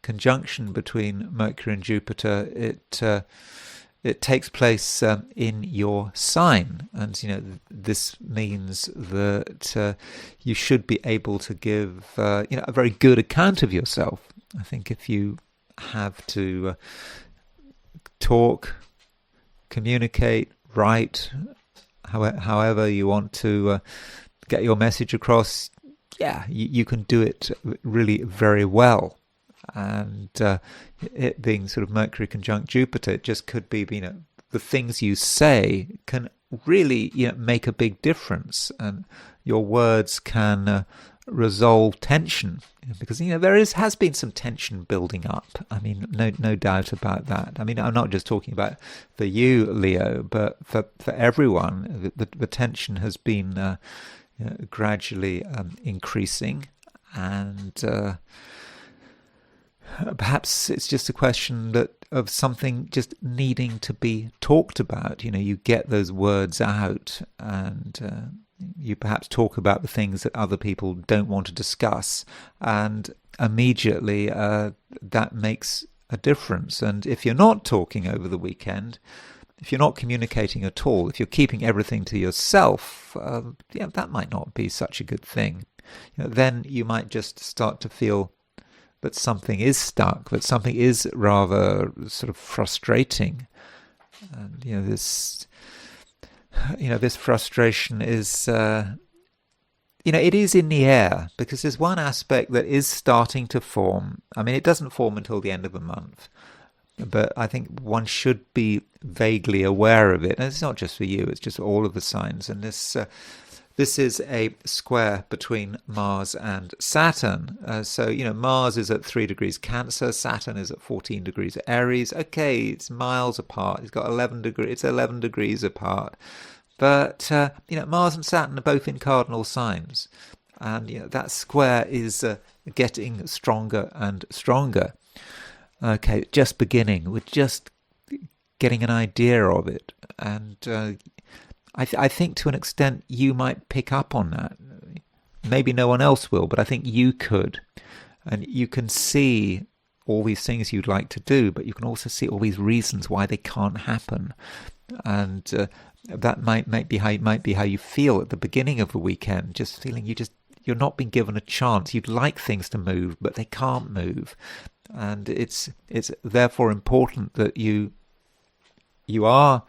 S1: conjunction between Mercury and Jupiter, it takes place in your sign, and this means that you should be able to give a very good account of yourself. I think if you have to talk, communicate, write, however you want to get your message across, you can do it really very well. And it being sort of Mercury conjunct Jupiter, it just could be, the things you say can really make a big difference, and your words can resolve tension, because there has been some tension building up. I mean, no doubt about that. I mean, I'm not just talking about for you, Leo, but for everyone. The tension has been gradually increasing, and perhaps it's just a question of something just needing to be talked about. You get those words out, and you perhaps talk about the things that other people don't want to discuss, and immediately that makes a difference. And if you're not talking over the weekend, if you're not communicating at all, if you're keeping everything to yourself, that might not be such a good thing. Then you might just start to feel that something is stuck, that something is rather sort of frustrating. And this frustration is it is in the air, because there's one aspect that is starting to form. I mean, it doesn't form until the end of the month, but I think one should be vaguely aware of it. And it's not just for you; it's just all of the signs. And this is a square between Mars and Saturn. So, Mars is at 3 degrees Cancer, Saturn is at 14 degrees Aries. Okay, it's miles apart. It's got 11 degrees. It's 11 degrees apart. But, Mars and Saturn are both in cardinal signs. And, that square is getting stronger and stronger. Okay, just beginning. We're just getting an idea of it. And I think to an extent you might pick up on that. Maybe no one else will, but I think you could. And you can see all these things you'd like to do, but you can also see all these reasons why they can't happen. And that might be how you feel at the beginning of the weekend, just feeling you're not being given a chance. You'd like things to move, but they can't move. And it's therefore important that you are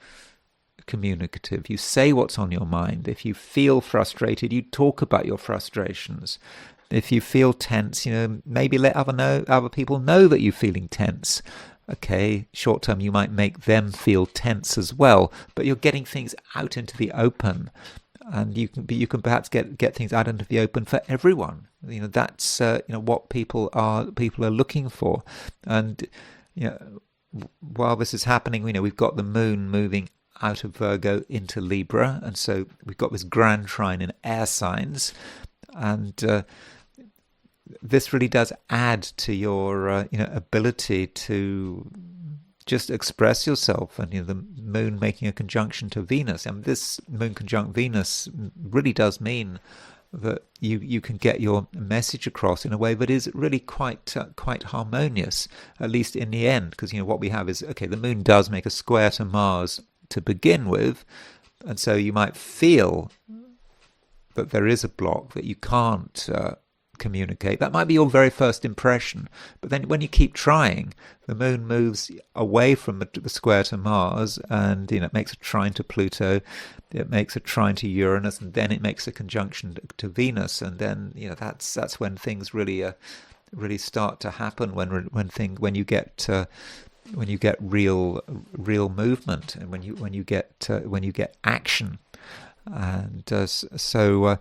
S1: communicative. You say what's on your mind. If you feel frustrated, you talk about your frustrations. If you feel tense, maybe let other people know that you're feeling tense. Okay, short term you might make them feel tense as well, but you're getting things out into the open, and you can perhaps get things out into the open for everyone. That's what people are looking for. And while this is happening, we've got the moon moving out of Virgo into Libra, and so we've got this grand trine in air signs, and this really does add to your ability to just express yourself. And the moon making a conjunction to Venus, and this moon conjunct Venus really does mean that you can get your message across in a way that is really quite harmonious, at least in the end. Because what we have is, okay, the moon does make a square to Mars to begin with, and so you might feel that there is a block, that you can't communicate. That might be your very first impression, but then when you keep trying, the moon moves away from the square to Mars, and it makes a trine to Pluto, it makes a trine to Uranus, and then it makes a conjunction to Venus, and then that's when things really start to happen, when you get real movement, and when you get action. And so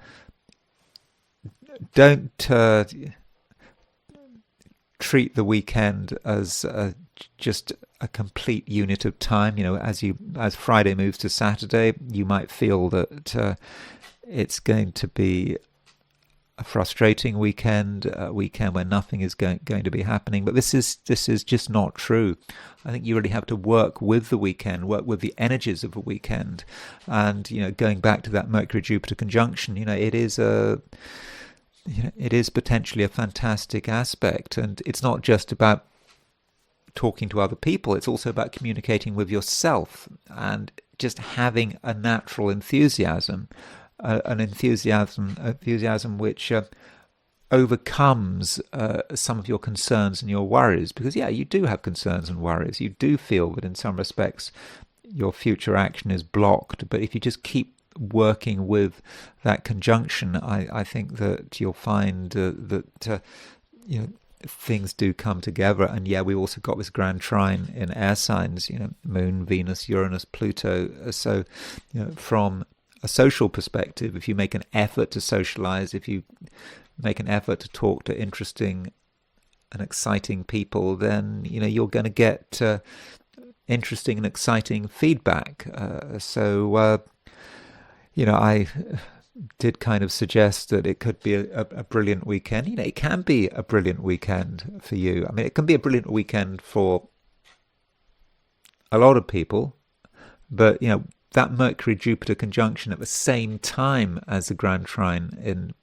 S1: don't treat the weekend as just a complete unit of time. As Friday moves to Saturday, you might feel that it's going to be a frustrating weekend, a weekend where nothing is going to be happening. But this is just not true. I think you really have to work with the weekend, work with the energies of the weekend. And going back to that Mercury-Jupiter conjunction, it is potentially a fantastic aspect. And it's not just about talking to other people, it's also about communicating with yourself and just having a natural enthusiasm. An enthusiasm which overcomes some of your concerns and your worries. Because, you do have concerns and worries. You do feel that in some respects your future action is blocked. But if you just keep working with that conjunction, I think that you'll find that things do come together. And we also got this grand trine in air signs, Moon, Venus, Uranus, Pluto. So, from a social perspective, if you make an effort to socialize, if you make an effort to talk to interesting and exciting people, then you're going to get interesting and exciting feedback. So I did kind of suggest that it could be a brilliant weekend. It can be a brilliant weekend for you. I mean, it can be a brilliant weekend for a lot of people, but that Mercury-Jupiter conjunction at the same time as the grand trine in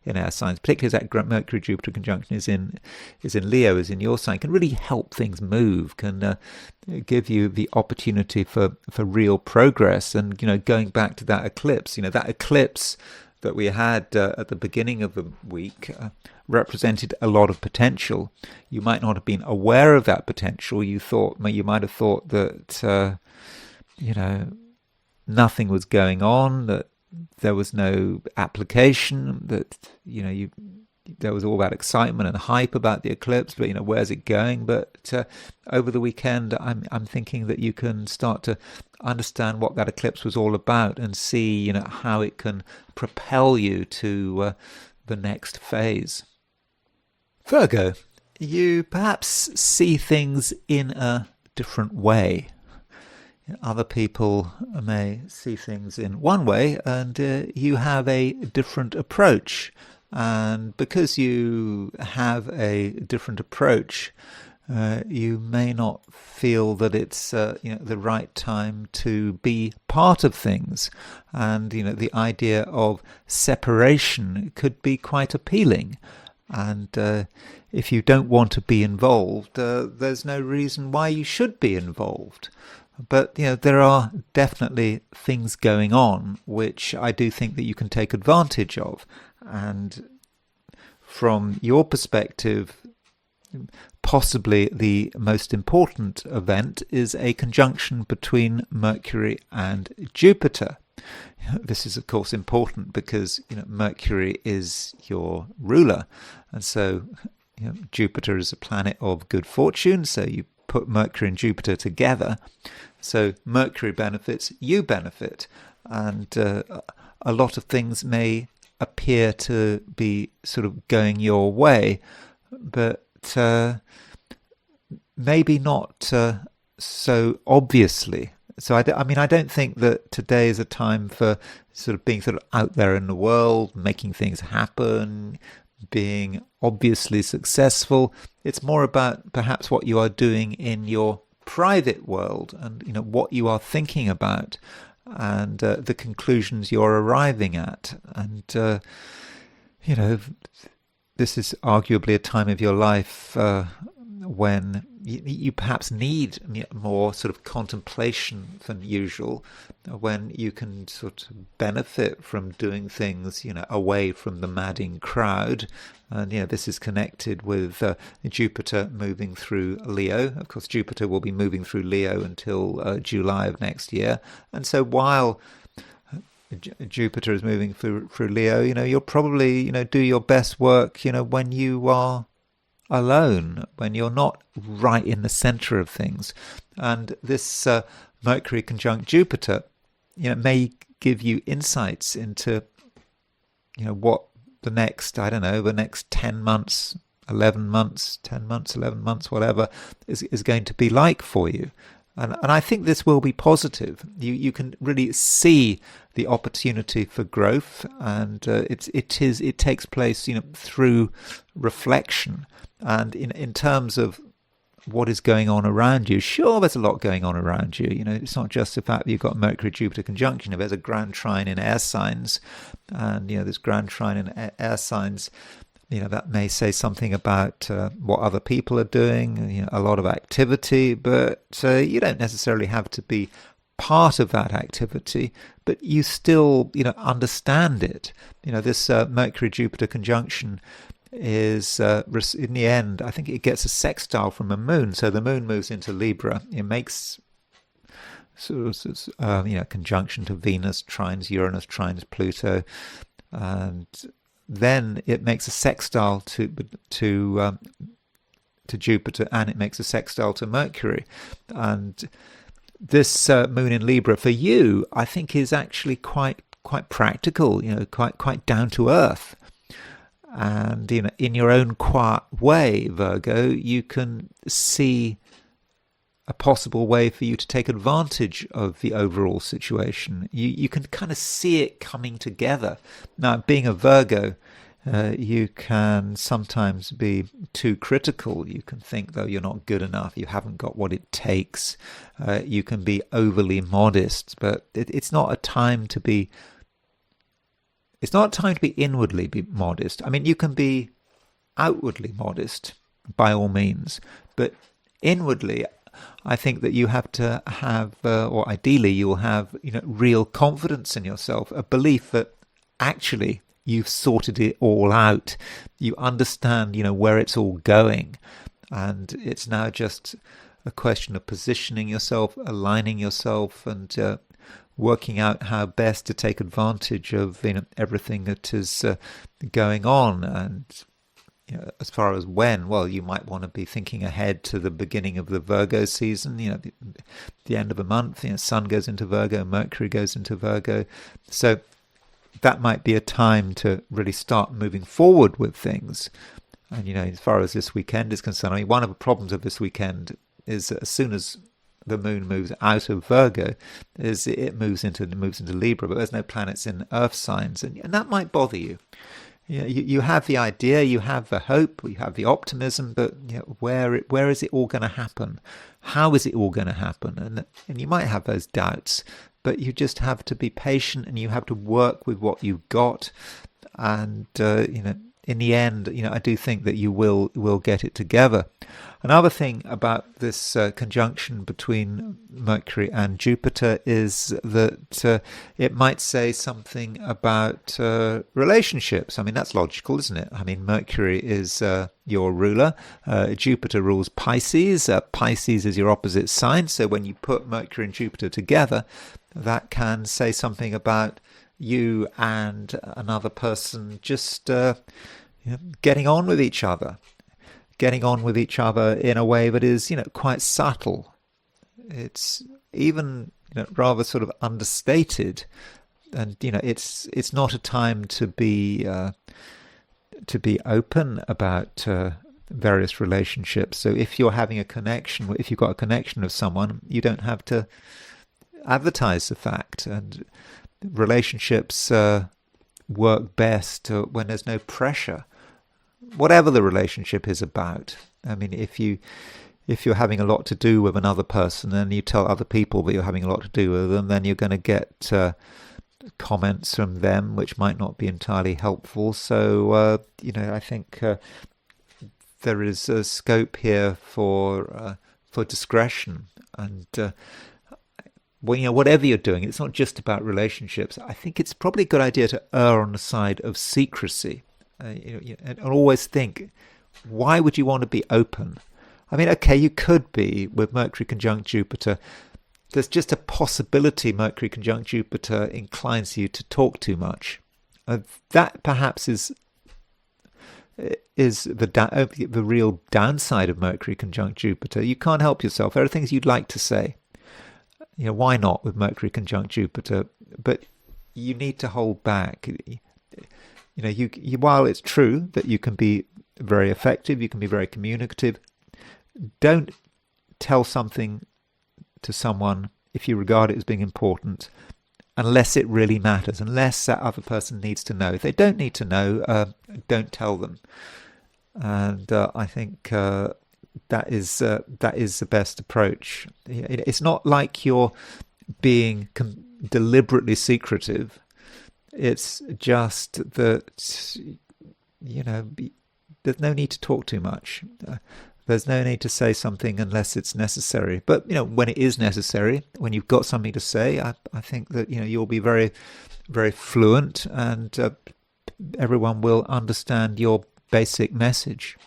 S1: air signs, particularly as that Mercury-Jupiter conjunction is in Leo, is in your sign, can really help things move, can give you the opportunity for real progress. And going back to that eclipse, that eclipse that we had at the beginning of the week represented a lot of potential. You might not have been aware of that potential. You might have thought that nothing was going on, that there was no application, that you there was all that excitement and hype about the eclipse, but where's it going? But over the weekend, I'm thinking that you can start to understand what that eclipse was all about and see how it can propel you to the next phase. Virgo, you perhaps see things in a different way. Other people may see things in one way, and you have a different approach. And because you have a different approach, you may not feel that it's the right time to be part of things. And the idea of separation could be quite appealing. And if you don't want to be involved, there's no reason why you should be involved. But there are definitely things going on which I do think that you can take advantage of. And from your perspective, possibly the most important event is a conjunction between Mercury and Jupiter. This is, of course, important because Mercury is your ruler, and so Jupiter is a planet of good fortune. So you put Mercury and Jupiter together. So Mercury benefits, you benefit, and a lot of things may appear to be sort of going your way, but maybe not so obviously. So I don't think that today is a time for sort of being sort of out there in the world, making things happen, being obviously successful. It's more about perhaps what you are doing in your private world and what you are thinking about and the conclusions you're arriving at. And this is arguably a time of your life when you perhaps need more sort of contemplation than usual, when you can sort of benefit from doing things away from the madding crowd. And this is connected with Jupiter moving through Leo. Of course, Jupiter will be moving through Leo until July of next year. And so while Jupiter is moving through Leo, you'll probably do your best work when you are alone, when you're not right in the center of things. And this Mercury conjunct Jupiter may give you insights into what the next 10 months, 11 months, 10 months, 11 months, whatever is going to be like for you. And I think this will be positive. You can really see the opportunity for growth, and it takes place through reflection. And in terms of what is going on around you, sure, there's a lot going on around you. It's not just the fact that you've got Mercury-Jupiter conjunction. There's a Grand Trine in air signs, and this Grand Trine in air signs, that may say something about what other people are doing, a lot of activity, but you don't necessarily have to be part of that activity, but you still, understand it. This Mercury-Jupiter conjunction is, in the end, I think it gets a sextile from the moon. So the moon moves into Libra. It makes conjunction to Venus, trines Uranus, trines Pluto, and then it makes a sextile to Jupiter, and it makes a sextile to Mercury. And this moon in Libra for you, I think, is actually quite practical, quite down to earth. And in your own quiet way, Virgo, you can see a possible way for you to take advantage of the overall situation. You can kind of see it coming together. Now, being a Virgo, you can sometimes be too critical. You can think, though, you're not good enough, you haven't got what it takes. You can be overly modest, but it's not a time to be... It's not a time to be inwardly modest. I mean, you can be outwardly modest, by all means, but inwardly, I think that you have to have, or ideally you'll have, real confidence in yourself, a belief that actually you've sorted it all out. You understand, where it's all going. And it's now just a question of positioning yourself, aligning yourself, and working out how best to take advantage of everything that is going on. And as far as when, well, you might want to be thinking ahead to the beginning of the Virgo season, the end of a month, Sun goes into Virgo, Mercury goes into Virgo. So that might be a time to really start moving forward with things. And, as far as this weekend is concerned, I mean, one of the problems of this weekend is that as soon as the moon moves out of Virgo, is it moves into Libra, but there's no planets in Earth signs, and that might bother you. You have the idea, you have the hope, you have the optimism, but where is it all going to happen? How is it all going to happen? And you might have those doubts, but you just have to be patient, and you have to work with what you've got. And in the end, I do think that you will get it together. Another thing about this conjunction between Mercury and Jupiter is that it might say something about relationships. I mean, that's logical, isn't it? I mean, Mercury is your ruler. Jupiter rules Pisces. Pisces is your opposite sign. So when you put Mercury and Jupiter together, that can say something about you and another person just getting on with each other. Getting on with each other in a way that is, quite subtle. It's even, rather sort of understated, and it's not a time to be open about various relationships. So if you're having a connection, if you've got a connection with someone, you don't have to advertise the fact. And relationships work best when there's no pressure. Whatever the relationship is about. I mean, if you're having a lot to do with another person and you tell other people that you're having a lot to do with them, then you're going to get comments from them which might not be entirely helpful. So, I think there is a scope here for discretion. And whatever you're doing, it's not just about relationships. I think it's probably a good idea to err on the side of secrecy. And always think, why would you want to be open? I mean, okay, you could be with Mercury conjunct Jupiter. There's just a possibility Mercury conjunct Jupiter inclines you to talk too much. That perhaps is the real downside of Mercury conjunct Jupiter. You can't help yourself. There are things you'd like to say. Why not with Mercury conjunct Jupiter? But you need to hold back. While it's true that you can be very effective, you can be very communicative, don't tell something to someone if you regard it as being important unless it really matters, unless that other person needs to know. If they don't need to know, don't tell them. And I think that is the best approach. It's not like you're being deliberately secretive. It's just that, there's no need to talk too much. There's no need to say something unless it's necessary. But, when it is necessary, when you've got something to say, I think that, you'll be very, very fluent, and everyone will understand your basic message.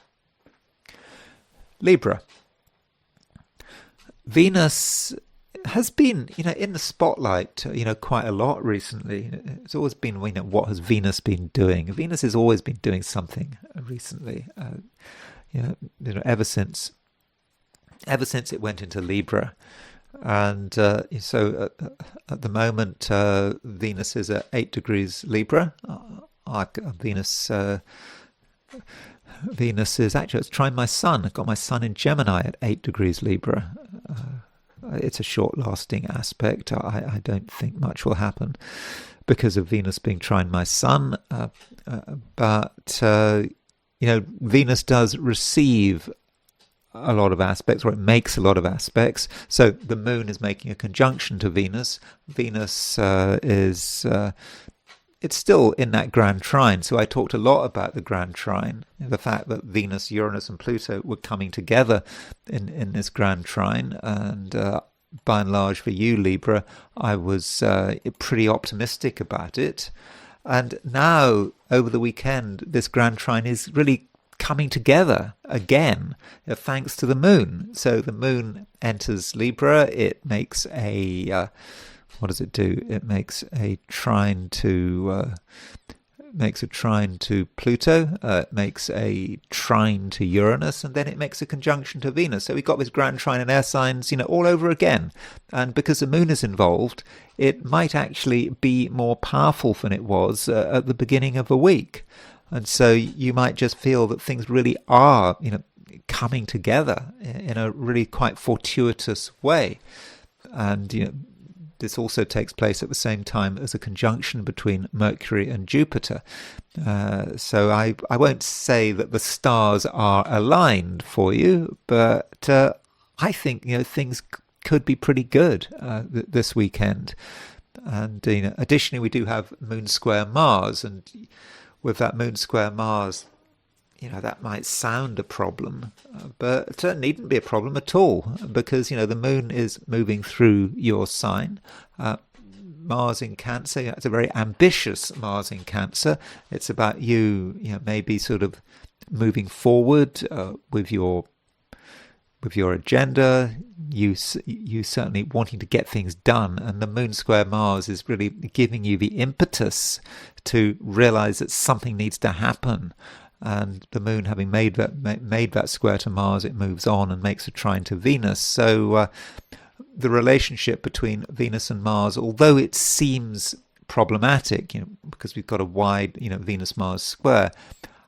S1: Libra. Venus has been, in the spotlight, quite a lot recently. It's always been, what has Venus been doing? Venus has always been doing something recently. Ever since it went into Libra, and so at the moment, Venus is at 8 degrees Libra. Venus is actually, it's trine my sun. I've got my sun in Gemini at 8 degrees Libra. It's a short-lasting aspect. I don't think much will happen because of Venus being trine my sun. But Venus does receive a lot of aspects, or it makes a lot of aspects. So the moon is making a conjunction to Venus. Venus is... it's still in that Grand Trine. So I talked a lot about the Grand Trine, the fact that Venus, Uranus and Pluto were coming together in this Grand Trine. And by and large for you, Libra, I was pretty optimistic about it. And now, over the weekend, this Grand Trine is really coming together again, thanks to the moon. So the moon enters Libra. It makes a... what does it do? It makes a trine to makes a trine to Pluto, it makes a trine to Uranus, and then it makes a conjunction to Venus. So we've got this grand trine in air signs, all over again. And because the moon is involved, it might actually be more powerful than it was at the beginning of a week. And so you might just feel that things really are, coming together in a really quite fortuitous way. And, this also takes place at the same time as a conjunction between Mercury and Jupiter. So I won't say that the stars are aligned for you, but I think things could be pretty good this weekend. And additionally, we do have Moon square Mars, and with that Moon square Mars, that might sound a problem, but it needn't be a problem at all, because, the moon is moving through your sign. Mars in Cancer, it's a very ambitious Mars in Cancer. It's about you, maybe sort of moving forward with your agenda. You certainly wanting to get things done, and the Moon square Mars is really giving you the impetus to realize that something needs to happen. And the moon, having made that square to Mars, it moves on and makes a trine to Venus. So the relationship between Venus and Mars, although it seems problematic, because we've got a wide, Venus-Mars square,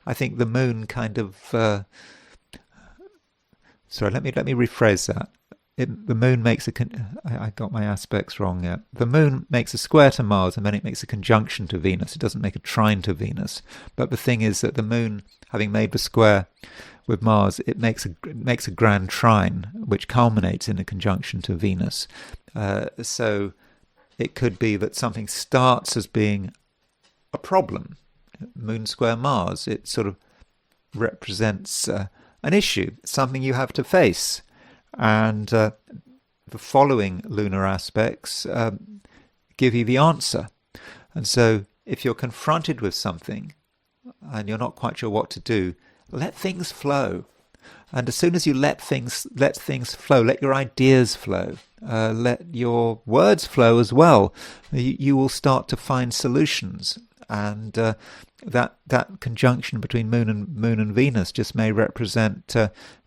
S1: I think the moon kind of... sorry, let me rephrase that. The moon makes I got my aspects wrong there. The moon makes a square to Mars, and then it makes a conjunction to Venus. It doesn't make a trine to Venus. But the thing is that the moon, having made the square with Mars, it makes a grand trine, which culminates in a conjunction to Venus. So it could be that something starts as being a problem. Moon square Mars, it sort of represents an issue, something you have to face. And the following lunar aspects give you the answer. And so if you're confronted with something and you're not quite sure what to do, let things flow. And as soon as you let things flow, let your ideas flow, let your words flow as well, you will start to find solutions. And that conjunction between Moon and Venus just may represent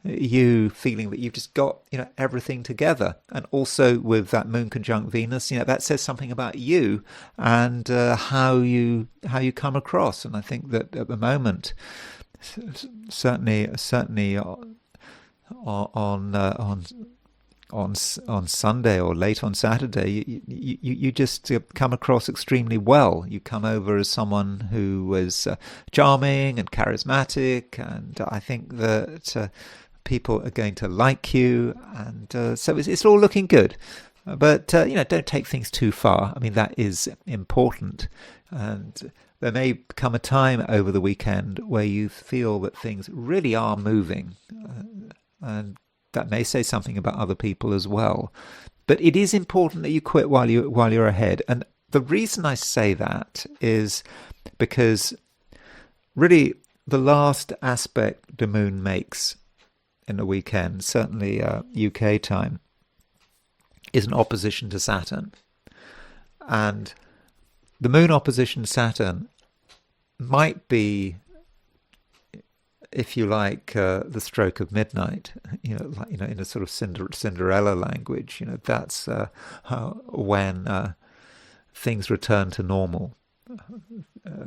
S1: you feeling that you've just got everything together. And also with that Moon conjunct Venus, that says something about you and how you come across. And I think that at the moment, certainly on Sunday or late on Saturday, you just come across extremely well. You come over as someone who is charming and charismatic, and I think that people are going to like you, and so it's all looking good. But don't take things too far. I mean, that is important, and there may come a time over the weekend where you feel that things really are moving, and that may say something about other people as well. But it is important that you quit while you're ahead. And the reason I say that is because really the last aspect the moon makes in the weekend, certainly UK time, is an opposition to Saturn. And the moon opposition Saturn might be, if you like, the stroke of midnight, in a sort of Cinderella language, that's when things return to normal,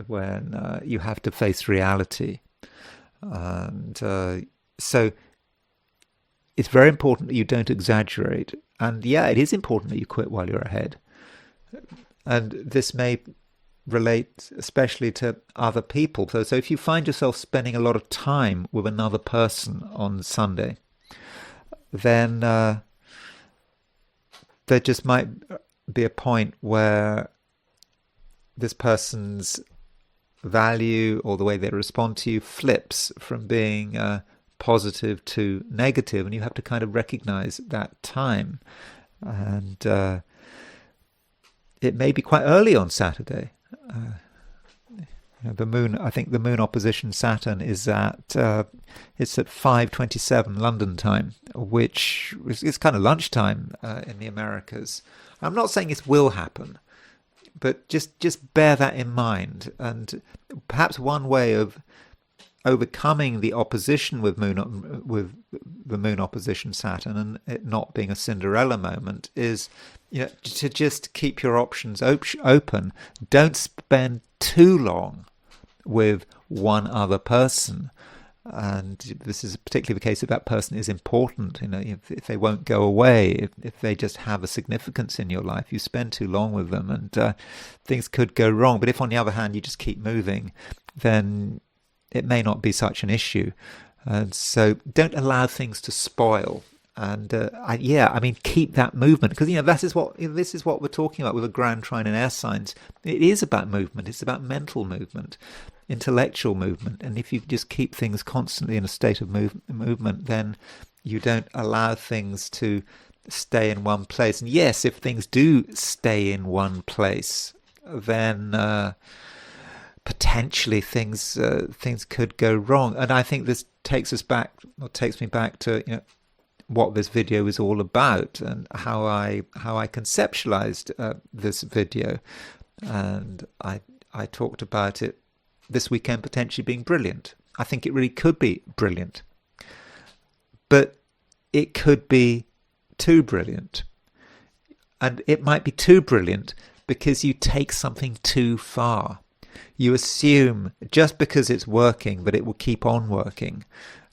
S1: when you have to face reality. And so it's very important that you don't exaggerate. And yeah, it is important that you quit while you're ahead. And this may relate especially to other people. So if you find yourself spending a lot of time with another person on Sunday, then there just might be a point where this person's value or the way they respond to you flips from being positive to negative, and you have to kind of recognize that time. And it may be quite early on Saturday. The moon, I think the moon opposition Saturn is it's at 5:27 London time, which is kind of lunchtime in the Americas. I'm not saying this will happen, But just bear that in mind. And perhaps one way of overcoming the opposition with the moon opposition Saturn, and it not being a Cinderella moment, is to just keep your options open. Don't spend too long with one other person. And this is particularly the case if that person is important. If they won't go away, if they just have a significance in your life, you spend too long with them, and things could go wrong. But if, on the other hand, you just keep moving, then it may not be such an issue. And so don't allow things to spoil. And keep that movement, because this is what we're talking about with a Grand Trine and air signs. It is about movement. It's about mental movement, intellectual movement. And if you just keep things constantly in a state of movement, then you don't allow things to stay in one place. And yes, if things do stay in one place, then potentially things could go wrong. And I think this takes me back to what this video is all about, and how I conceptualized this video. And I talked about it this weekend potentially being brilliant. I think it really could be brilliant, but it could be too brilliant. And it might be too brilliant because you take something too far. You assume just because it's working that it will keep on working.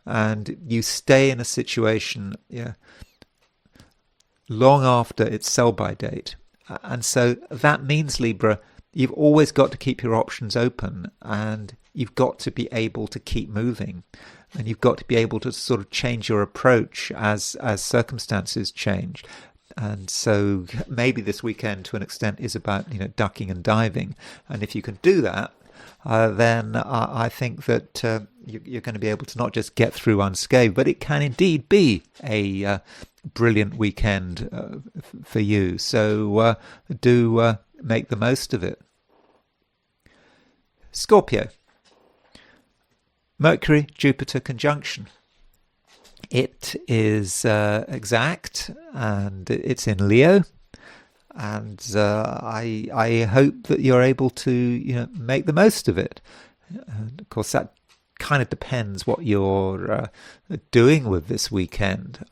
S1: And you stay in a situation long after its sell-by date. And so that means, Libra, you've always got to keep your options open, and you've got to be able to keep moving, and you've got to be able to sort of change your approach as circumstances change. And so maybe this weekend, to an extent, is about ducking and diving. And if you can do that, then I think that you're going to be able to not just get through unscathed, but it can indeed be a brilliant weekend for you. So do make the most of it. Scorpio. Mercury, Jupiter conjunction. It is exact, and it's in Leo. And I hope that you're able to make the most of it. And of course, that kind of depends what you're doing with this weekend.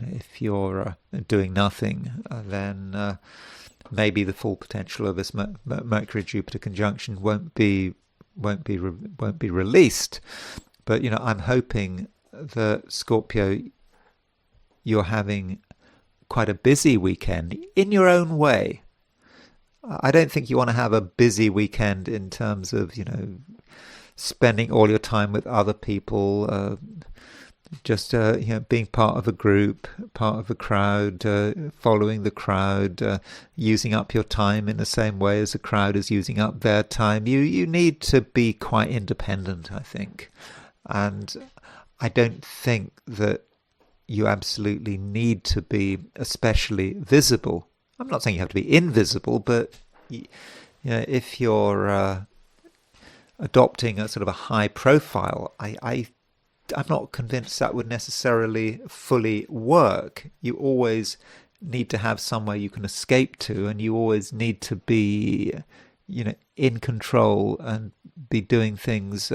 S1: If you're doing nothing, then maybe the full potential of this Mercury Jupiter conjunction won't be released. But I'm hoping that, Scorpio, you're having quite a busy weekend in your own way. I don't think you want to have a busy weekend in terms of spending all your time with other people, just being part of a group, part of a crowd, following the crowd, using up your time in the same way as the crowd is using up their time. You need to be quite independent, I think. And I don't think that you absolutely need to be especially visible. I'm not saying you have to be invisible, but if you're adopting a sort of a high profile, I'm not convinced that would necessarily fully work. You always need to have somewhere you can escape to, and you always need to be in control and be doing things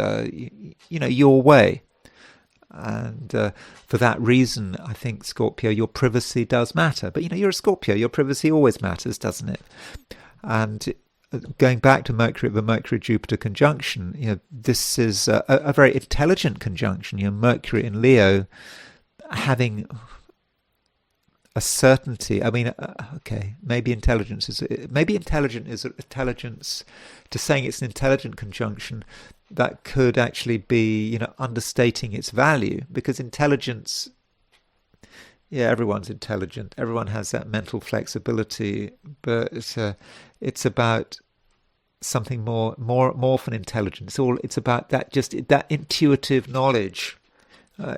S1: your way. And for that reason, I think, Scorpio, your privacy does matter. But you're a Scorpio, your privacy always matters, doesn't it? And going back to the Mercury-Jupiter conjunction, this is a very intelligent conjunction. Mercury in Leo having a certainty. I mean, maybe intelligence is intelligence. To saying it's an intelligent conjunction, that could actually be, understating its value, because intelligence, everyone's intelligent, everyone has that mental flexibility, but it's about something more than intelligence. It's about that intuitive knowledge.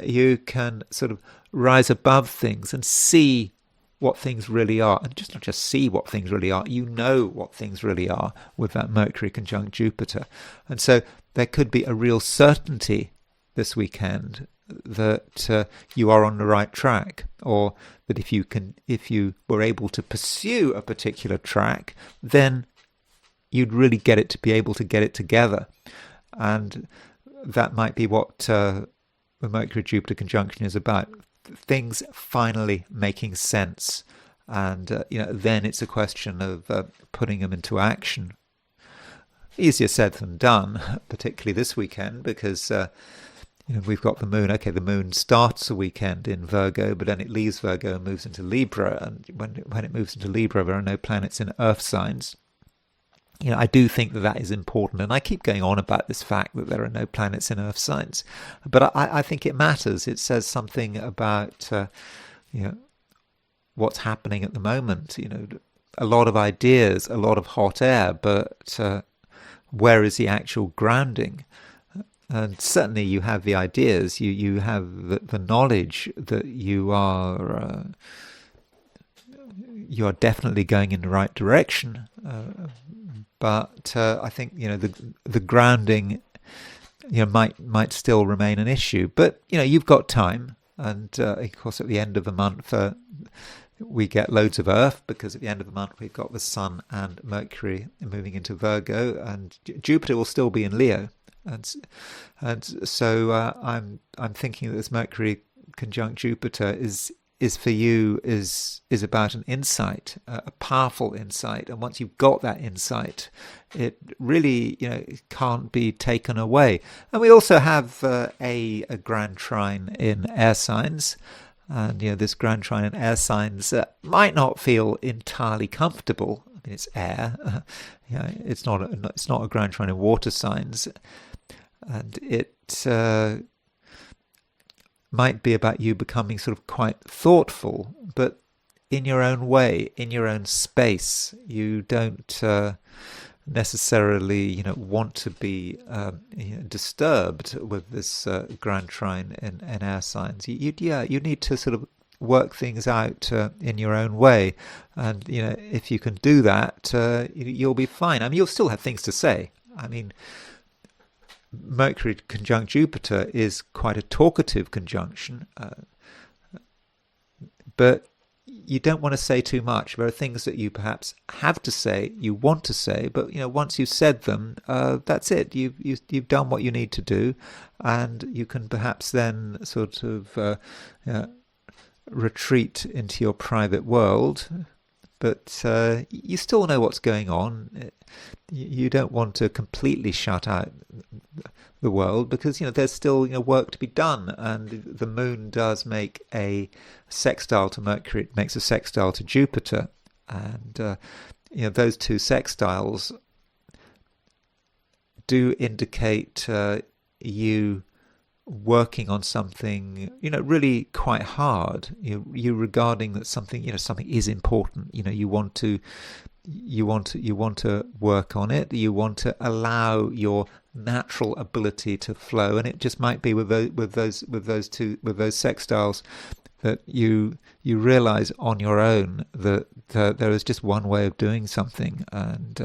S1: You can sort of rise above things and see what things really are, and not just see what things really are, what things really are with that Mercury conjunct Jupiter. And so there could be a real certainty this weekend that you are on the right track, or that if you were able to pursue a particular track, then you'd really get it to be able to get it together. And that might be what the Mercury-Jupiter conjunction is about. Things finally making sense. And then it's a question of putting them into action. Easier said than done, particularly this weekend, because we've got the moon. Okay, the moon starts a weekend in Virgo, but then it leaves Virgo and moves into Libra. And when it moves into Libra, there are no planets in Earth signs. I do think that is important, and I keep going on about this fact that there are no planets in Earth signs, but I think it matters. It says something about what's happening at the moment. A lot of ideas, a lot of hot air, but where is the actual grounding? And certainly you have the ideas, you have the knowledge that you are definitely going in the right direction. But I think the grounding might still remain an issue. But you've got time, and of course at the end of the month we get loads of Earth, because at the end of the month we've got the Sun and Mercury moving into Virgo, and Jupiter will still be in Leo, and so I'm thinking that this Mercury conjunct Jupiter is for you is about an insight, a powerful insight, and once you've got that insight, it really can't be taken away. And we also have a Grand Trine in air signs. And this Grand Trine in air signs might not feel entirely comfortable. I mean, it's air. It's not a Grand Trine in water signs, and it might be about you becoming sort of quite thoughtful, but in your own way, in your own space. You don't necessarily want to be disturbed with this Grand Trine in air signs. You need to sort of work things out in your own way, and if you can do that, you'll be fine. I mean, you'll still have things to say. I mean, Mercury conjunct Jupiter is quite a talkative conjunction, but you don't want to say too much. There are things that you perhaps have to say, you want to say, but once you've said them, that's it. You've done what you need to do, and you can perhaps then sort of retreat into your private world. But you still know what's going on. You don't want to completely shut out the world, because there's still work to be done, and the moon does make a sextile to Mercury. It makes a sextile to Jupiter, and those two sextiles do indicate you working on something really quite hard. You regarding that something something is important. You want to work on it. You want to allow your natural ability to flow, and it just might be with those sextiles that you realize on your own that there is just one way of doing something, and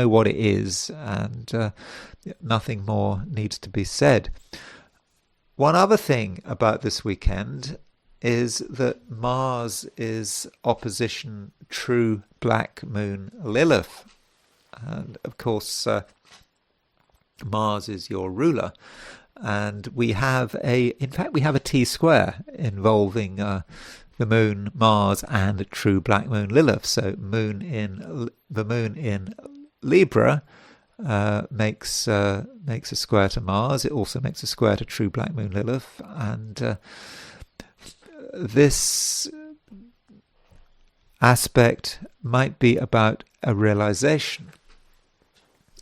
S1: what it is, and nothing more needs to be said. One other thing about this weekend is that Mars is opposition true black moon Lilith. And of course, Mars is your ruler. And we have a T-square involving the moon, Mars, and a true black moon Lilith. So the moon in Libra makes a square to Mars. It also makes a square to true black moon Lilith, and this aspect might be about a realization.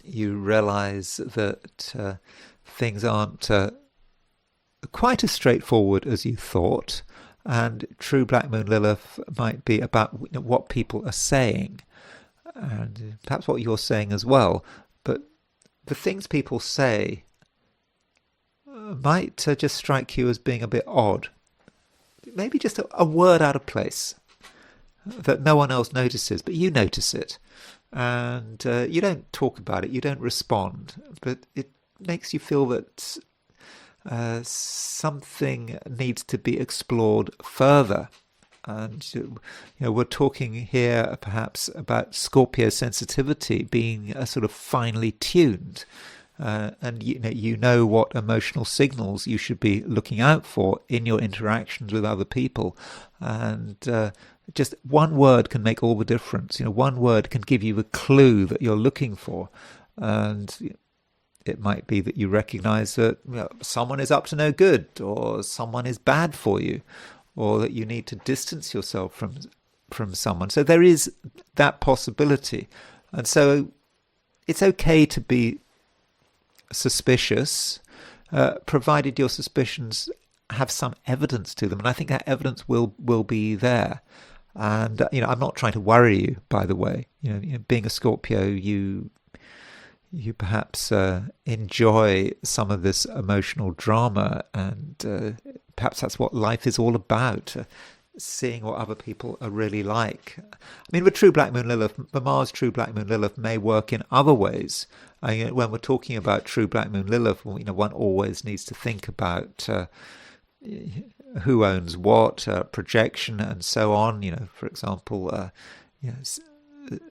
S1: You realize that things aren't quite as straightforward as you thought, and true black moon Lilith might be about what people are saying, and perhaps what you're saying as well. But the things people say might just strike you as being a bit odd. Maybe just a word out of place that no one else notices, but you notice it. And you don't talk about it, you don't respond, but it makes you feel that something needs to be explored further. And we're talking here perhaps about Scorpio sensitivity being sort of finely tuned, and you know what emotional signals you should be looking out for in your interactions with other people, and just one word can make all the difference. One word can give you the clue that you're looking for, and it might be that you recognize that someone is up to no good, or someone is bad for you, or that you need to distance yourself from someone. So there is that possibility. And so it's okay to be suspicious, provided your suspicions have some evidence to them. And I think that evidence will be there. And, I'm not trying to worry you, by the way. Being a Scorpio, you perhaps enjoy some of this emotional drama, and perhaps that's what life is all about, seeing what other people are really like. I mean, with true Black Moon Lilith, the Mars true Black Moon Lilith may work in other ways. When we're talking about true Black Moon Lilith, one always needs to think about who owns what, projection, and so on. For example,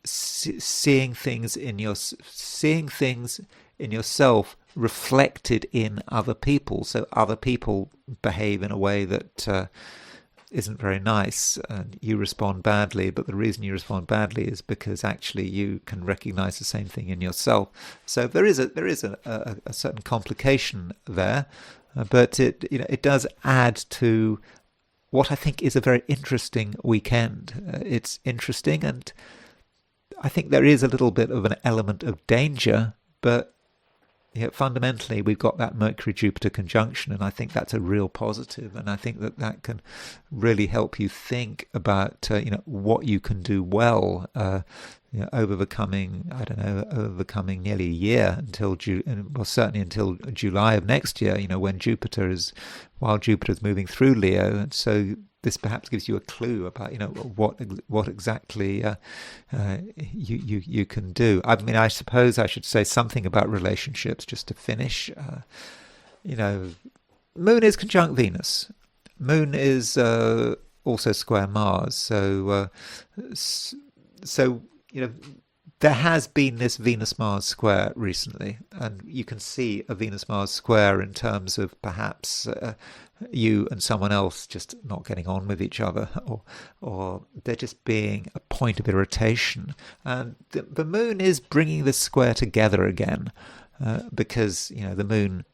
S1: seeing things in yourself reflected in other people. So other people behave in a way that isn't very nice, and you respond badly, but the reason you respond badly is because actually you can recognize the same thing in yourself. So there is a certain complication there, but it does add to what I think is a very interesting weekend. It's interesting, and I think there is a little bit of an element of danger, but fundamentally we've got that Mercury-Jupiter conjunction, and I think that's a real positive, and I think that can really help you think about what you can do well over the coming nearly a year certainly until July of next year, when while Jupiter is moving through Leo. And so this perhaps gives you a clue about what exactly you can do. I mean, I suppose I should say something about relationships just to finish. Moon is conjunct Venus. Moon is also square Mars. So there has been this Venus-Mars square recently, and you can see a Venus-Mars square in terms of perhaps you and someone else just not getting on with each other, or there just being a point of irritation. And the moon is bringing this square together again, because the moon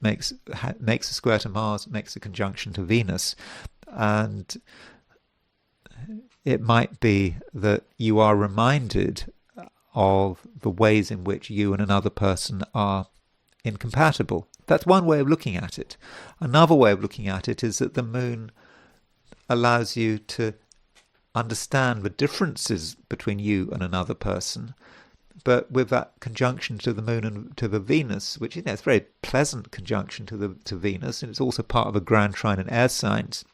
S1: makes a square to Mars, makes a conjunction to Venus, and it might be that you are reminded of the ways in which you and another person are incompatible. That's one way of looking at it. Another way of looking at it is that the moon allows you to understand the differences between you and another person, but with that conjunction to the moon and to the Venus, which it's a very pleasant conjunction to Venus, and it's also part of a Grand Trine and air signs,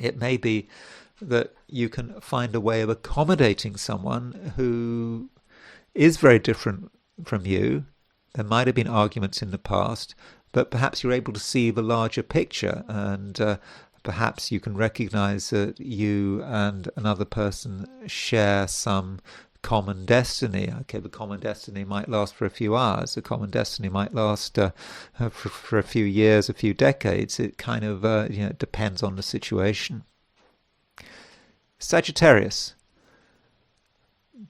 S1: it may be that you can find a way of accommodating someone who is very different from you. There might have been arguments in the past, but perhaps you're able to see the larger picture, and perhaps you can recognize that you and another person share some common destiny. Okay, the common destiny might last for a few hours. The common destiny might last for a few years, a few decades. It kind of depends on the situation. Sagittarius.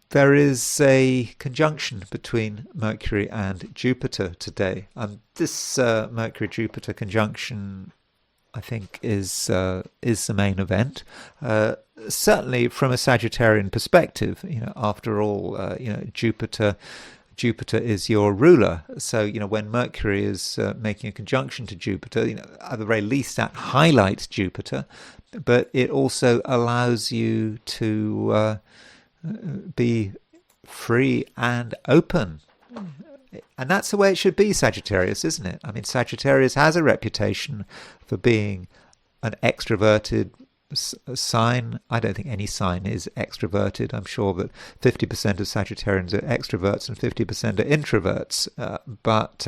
S1: There is a conjunction between Mercury and Jupiter today, and this Mercury-Jupiter conjunction, I think, is the main event. Certainly, from a Sagittarian perspective, after all, Jupiter is your ruler. So, when Mercury is making a conjunction to Jupiter, at the very least, that highlights Jupiter, but it also allows you to be free and open. And that's the way it should be, Sagittarius, isn't it? I mean, Sagittarius has a reputation for being an extroverted sign. I don't think any sign is extroverted. I'm sure that 50% of Sagittarians are extroverts and 50% are introverts. But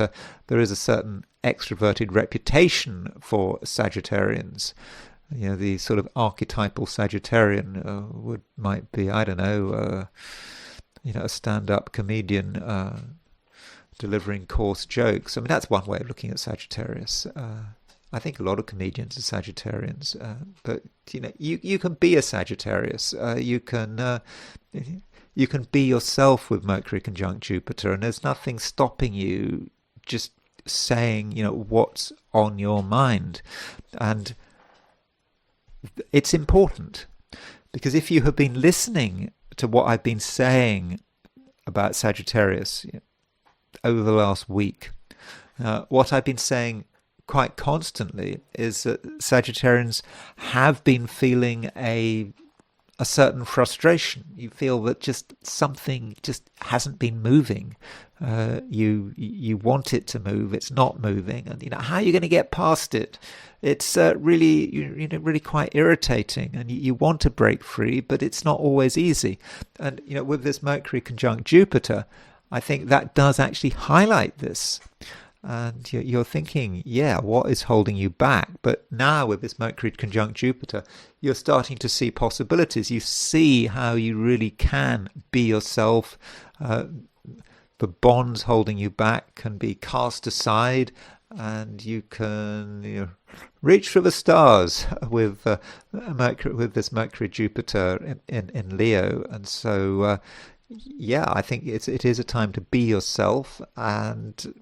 S1: there is a certain extroverted reputation for Sagittarians. The sort of archetypal Sagittarian might be, I don't know, a stand-up comedian delivering coarse jokes. I mean, that's one way of looking at Sagittarius. I think a lot of comedians are Sagittarians, but you can be a Sagittarius. You can be yourself with Mercury conjunct Jupiter, and there's nothing stopping you just saying what's on your mind. And it's important, because if you have been listening to what I've been saying about Sagittarius over the last week, what I've been saying quite constantly is that Sagittarians have been feeling a certain frustration. You feel that just something just hasn't been moving. You want it to move, it's not moving, and how are you going to get past it? It's really quite irritating, and you want to break free, but it's not always easy. And with this Mercury conjunct Jupiter, I think that does actually highlight this. And you're thinking, what is holding you back? But now with this Mercury conjunct Jupiter, you're starting to see possibilities. You see how you really can be yourself. The bonds holding you back can be cast aside, and you can reach for the stars with this Mercury Jupiter in Leo. And so, I think it is a time to be yourself and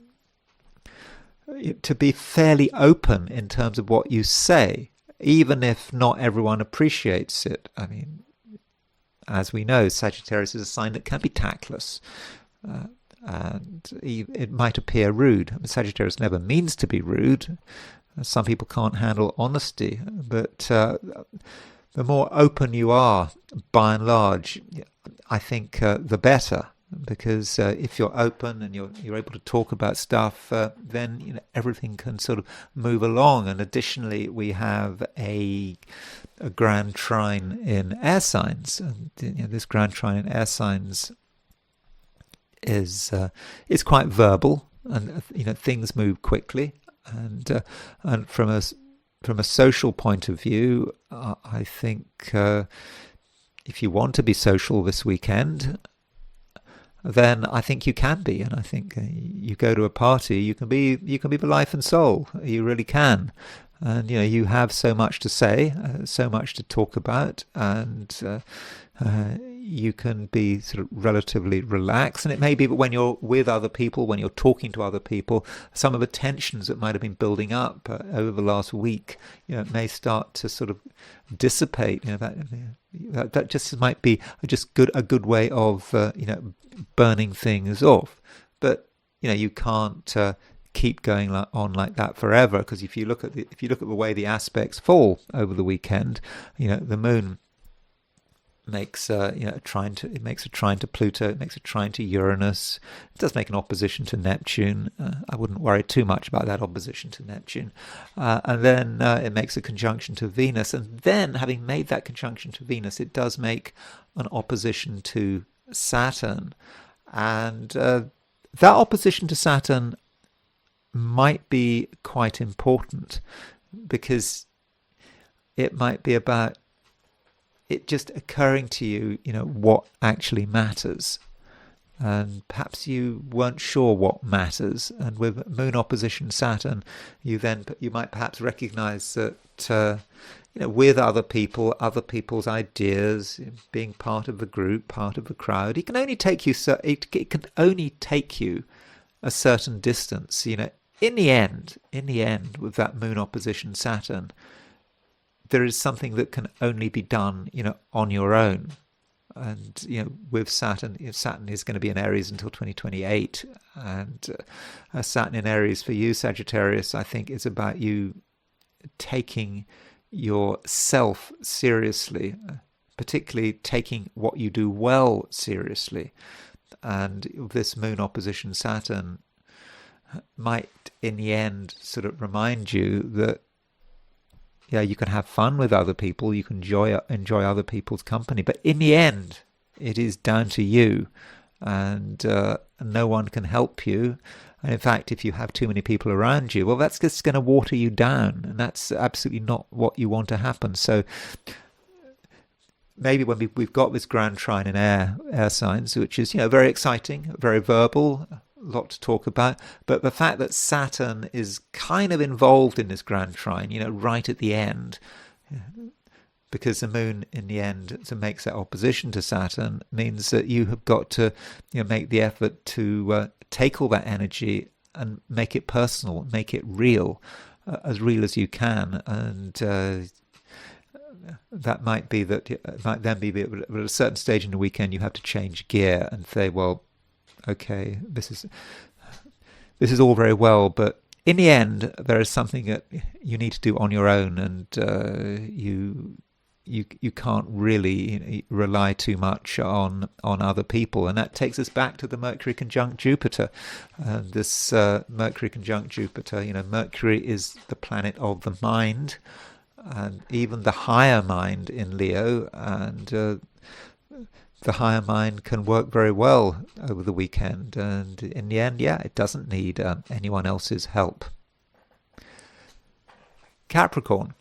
S1: to be fairly open in terms of what you say, even if not everyone appreciates it. I mean, as we know, Sagittarius is a sign that can be tactless, and it might appear rude. Sagittarius never means to be rude. Some people can't handle honesty, but the more open you are, by and large, I think the better. Because if you're open and you're able to talk about stuff, then everything can sort of move along. And additionally, we have a Grand Trine in air signs, and this Grand Trine in air signs is quite verbal, and things move quickly. And from a social point of view, I think if you want to be social this weekend, then I think you can be. And I think you go to a party, you can be the life and soul. You really can. And you have so much to say, so much to talk about, and you can be sort of relatively relaxed. And it may be that when you're with other people, when you're talking to other people, some of the tensions that might have been building up over the last week, may start to sort of dissipate. That just might be a good way of burning things off. But you can't keep going on like that forever, because if you look at the way the aspects fall over the weekend, the moon makes a trine to Pluto, it makes a trine to Uranus, it does make an opposition to Neptune. I wouldn't worry too much about that opposition to Neptune, and then it makes a conjunction to Venus, and then having made that conjunction to Venus, it does make an opposition to Saturn, and that opposition to Saturn might be quite important, because it might be about it just occurring to you, what actually matters. And perhaps you weren't sure what matters. And with Moon opposition Saturn, you might perhaps recognize that, with other people, other people's ideas, being part of the group, part of the crowd, it can only take you a certain distance. In the end, with that Moon opposition Saturn, there is something that can only be done, on your own. And, with Saturn is going to be in Aries until 2028. And Saturn in Aries for you, Sagittarius, I think is about you taking yourself seriously, particularly taking what you do well seriously. And this Moon opposition Saturn might, in the end, sort of remind you that you can have fun with other people, you can enjoy other people's company, but in the end, it is down to you. and no one can help you. And in fact, if you have too many people around you, well, that's just going to water you down, and that's absolutely not what you want to happen. So maybe when we've got this Grand Trine in air signs, which is, very exciting, very verbal, a lot to talk about, but the fact that Saturn is kind of involved in this Grand Trine, right at the end, because the moon in the end to makes that opposition to Saturn means that you have got to make the effort to take all that energy and make it personal, make it real, as real as you can. And that might be that it might then be that at a certain stage in the weekend you have to change gear and say, well, okay, this is all very well, but in the end there is something that you need to do on your own, and you can't really rely too much on other people. And that takes us back to the Mercury conjunct Jupiter. This Mercury conjunct Jupiter, Mercury is the planet of the mind, and even the higher mind in Leo, and the higher mind can work very well over the weekend. And in the end, it doesn't need anyone else's help. Capricorn.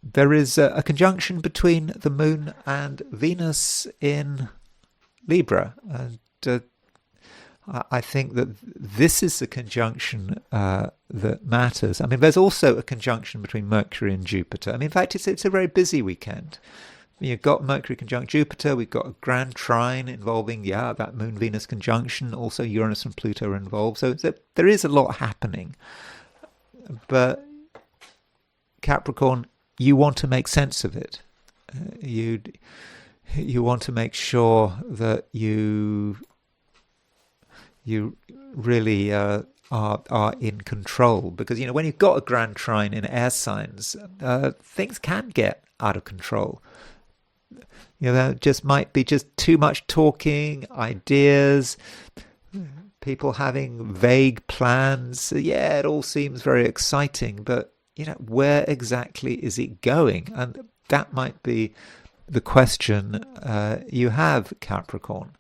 S1: There is a conjunction between the moon and Venus in Libra, and I think that this is the conjunction that matters. I mean, there's also a conjunction between Mercury and Jupiter. I mean, in fact, it's a very busy weekend. You've got Mercury conjunct Jupiter, we've got a Grand Trine involving, that Moon-Venus conjunction, also Uranus and Pluto are involved, so there is a lot happening. But Capricorn, you want to make sense of it. You want to make sure that you really are in control, because when you've got a Grand Trine in air signs, things can get out of control. There just might be just too much talking, ideas, people having vague plans. It all seems very exciting, but where exactly is it going? And that might be the question you have, Capricorn.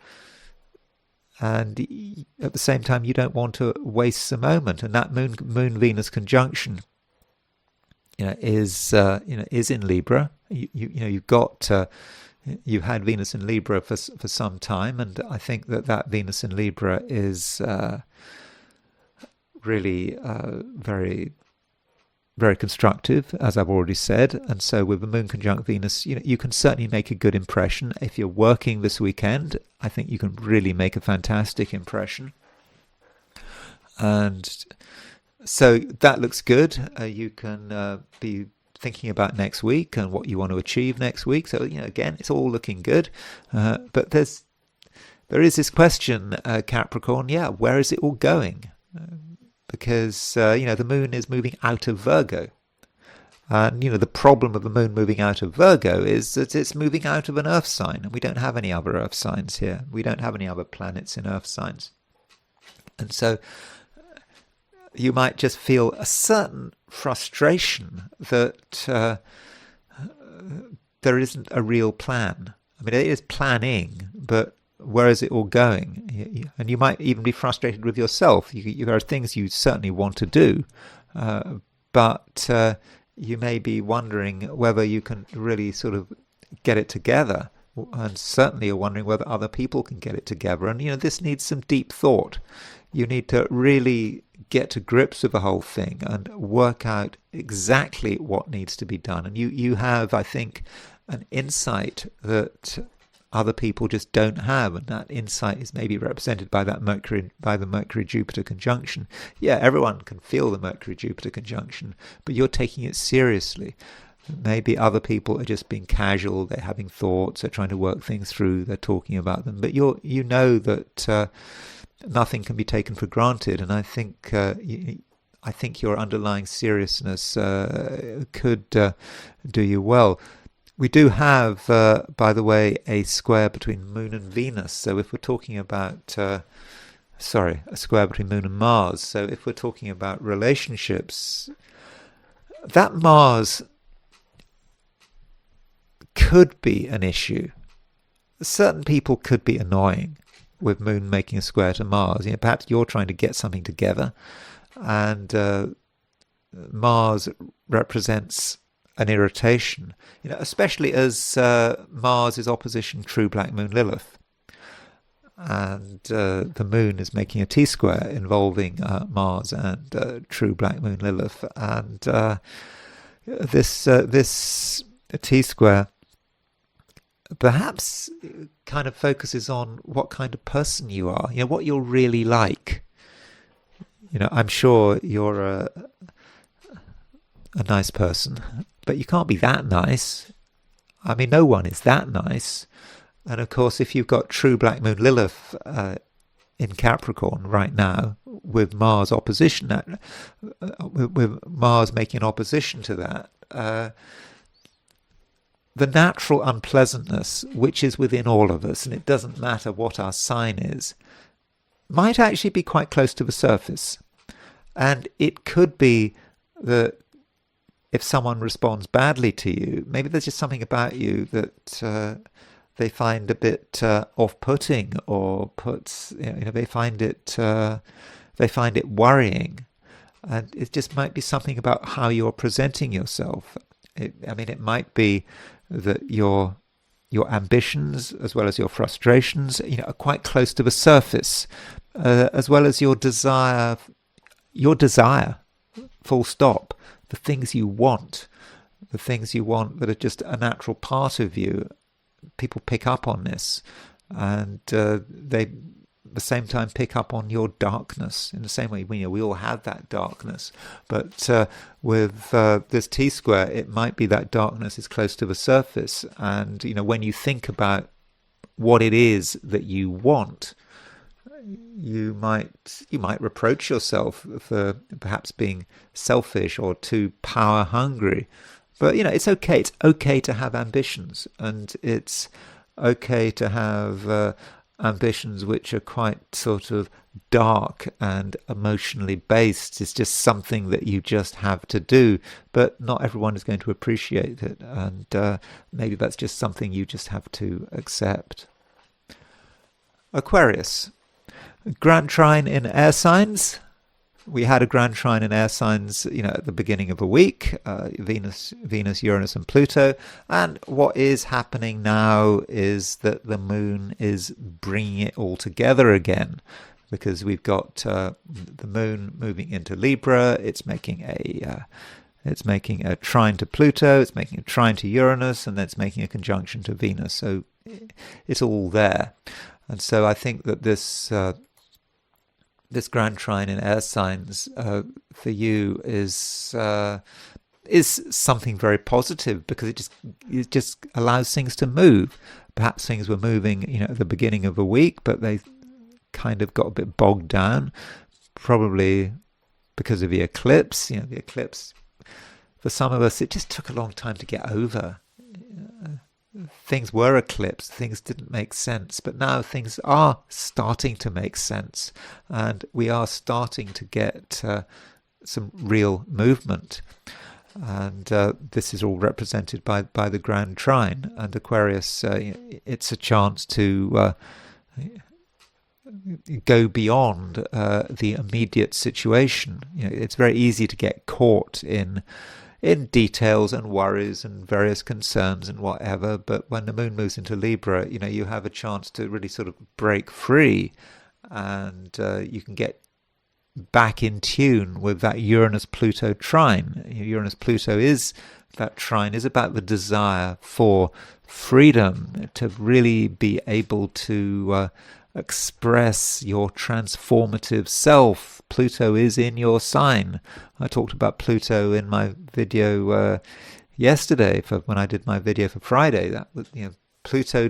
S1: And at the same time, you don't want to waste a moment. And that Moon-Venus conjunction, is in Libra. You've got you've had Venus in Libra for some time, and I think that Venus in Libra is really very, very constructive, as I've already said. And so with the Moon conjunct Venus, you can certainly make a good impression. If you're working this weekend, I think you can really make a fantastic impression. And so that looks good. You can be thinking about next week and what you want to achieve next week. So, again, it's all looking good. But there is this question, Capricorn, where is it all going? Because, the moon is moving out of Virgo. And, the problem of the moon moving out of Virgo is that it's moving out of an earth sign. And we don't have any other earth signs here. We don't have any other planets in earth signs. And so you might just feel a certain frustration that there isn't a real plan. I mean, it is planning, but where is it all going? And you might even be frustrated with yourself. There are things you certainly want to do, but you may be wondering whether you can really sort of get it together. And certainly you're wondering whether other people can get it together. And, this needs some deep thought. You need to really get to grips with the whole thing and work out exactly what needs to be done. And you have, I think, an insight that other people just don't have, and that insight is maybe represented by the Mercury-Jupiter conjunction. Everyone can feel the Mercury-Jupiter conjunction, but you're taking it seriously. Maybe other people are just being casual, they're having thoughts, they're trying to work things through, they're talking about them, but you know that nothing can be taken for granted. And I think your underlying seriousness could do you well. We do have, by the way, a square between Moon and Venus. So if we're talking about, a square between Moon and Mars. So if we're talking about relationships, that Mars could be an issue. certain people could be annoying with Moon making a square to Mars. Perhaps you're trying to get something together, and Mars represents an irritation, especially as Mars is opposition true black moon Lilith, and the moon is making a T-square involving Mars and true black moon Lilith, and this T-square perhaps kind of focuses on what kind of person you are, what you're really like. I'm sure you're a nice person, but you can't be that nice. I mean, no one is that nice. And of course, if you've got true black moon Lilith in Capricorn right now, with Mars opposition, with Mars making an opposition to that, the natural unpleasantness, which is within all of us, and it doesn't matter what our sign is, might actually be quite close to the surface. And it could be that if someone responds badly to you, maybe there's just something about you that they find a bit off-putting, or they find it worrying, and it just might be something about how you're presenting yourself. It might be that your ambitions as well as your frustrations, are quite close to the surface, as well as your desire, full stop. The things you want that are just a natural part of you. People pick up on this, and they at the same time pick up on your darkness in the same way. We all have that darkness, but with this T-square, it might be that darkness is close to the surface, and when you think about what it is that you want, you might reproach yourself for perhaps being selfish or too power hungry. But it's okay. It's okay to have ambitions, and it's okay to have ambitions which are quite sort of dark and emotionally based. It's just something that you just have to do, but not everyone is going to appreciate it, and maybe that's just something you just have to accept. Aquarius, Grand Trine in air signs. We had a Grand Trine in air signs, at the beginning of a week, Venus, Uranus and Pluto. And what is happening now is that the moon is bringing it all together again, because we've got the moon moving into Libra. It's making a trine to Pluto, it's making a trine to Uranus, and then it's making a conjunction to Venus. So it's all there. And so I think that this Grand Trine in air signs for you is something very positive, because it just allows things to move. Perhaps things were moving, at the beginning of a week, but they kind of got a bit bogged down, probably because of the eclipse. The eclipse, for some of us, it just took a long time to get over. Things were eclipsed, things didn't make sense, but now things are starting to make sense, and we are starting to get some real movement. And this is all represented by the Grand Trine. And Aquarius, it's a chance to go beyond the immediate situation. It's very easy to get caught in details and worries and various concerns and whatever, but when the moon moves into Libra, you have a chance to really sort of break free, and you can get back in tune with that Uranus-Pluto trine. Uranus-Pluto that trine is about the desire for freedom, to really be able to express your transformative self. Pluto is in your sign. I talked about Pluto in my video yesterday, when I did my video for Friday. That was, Pluto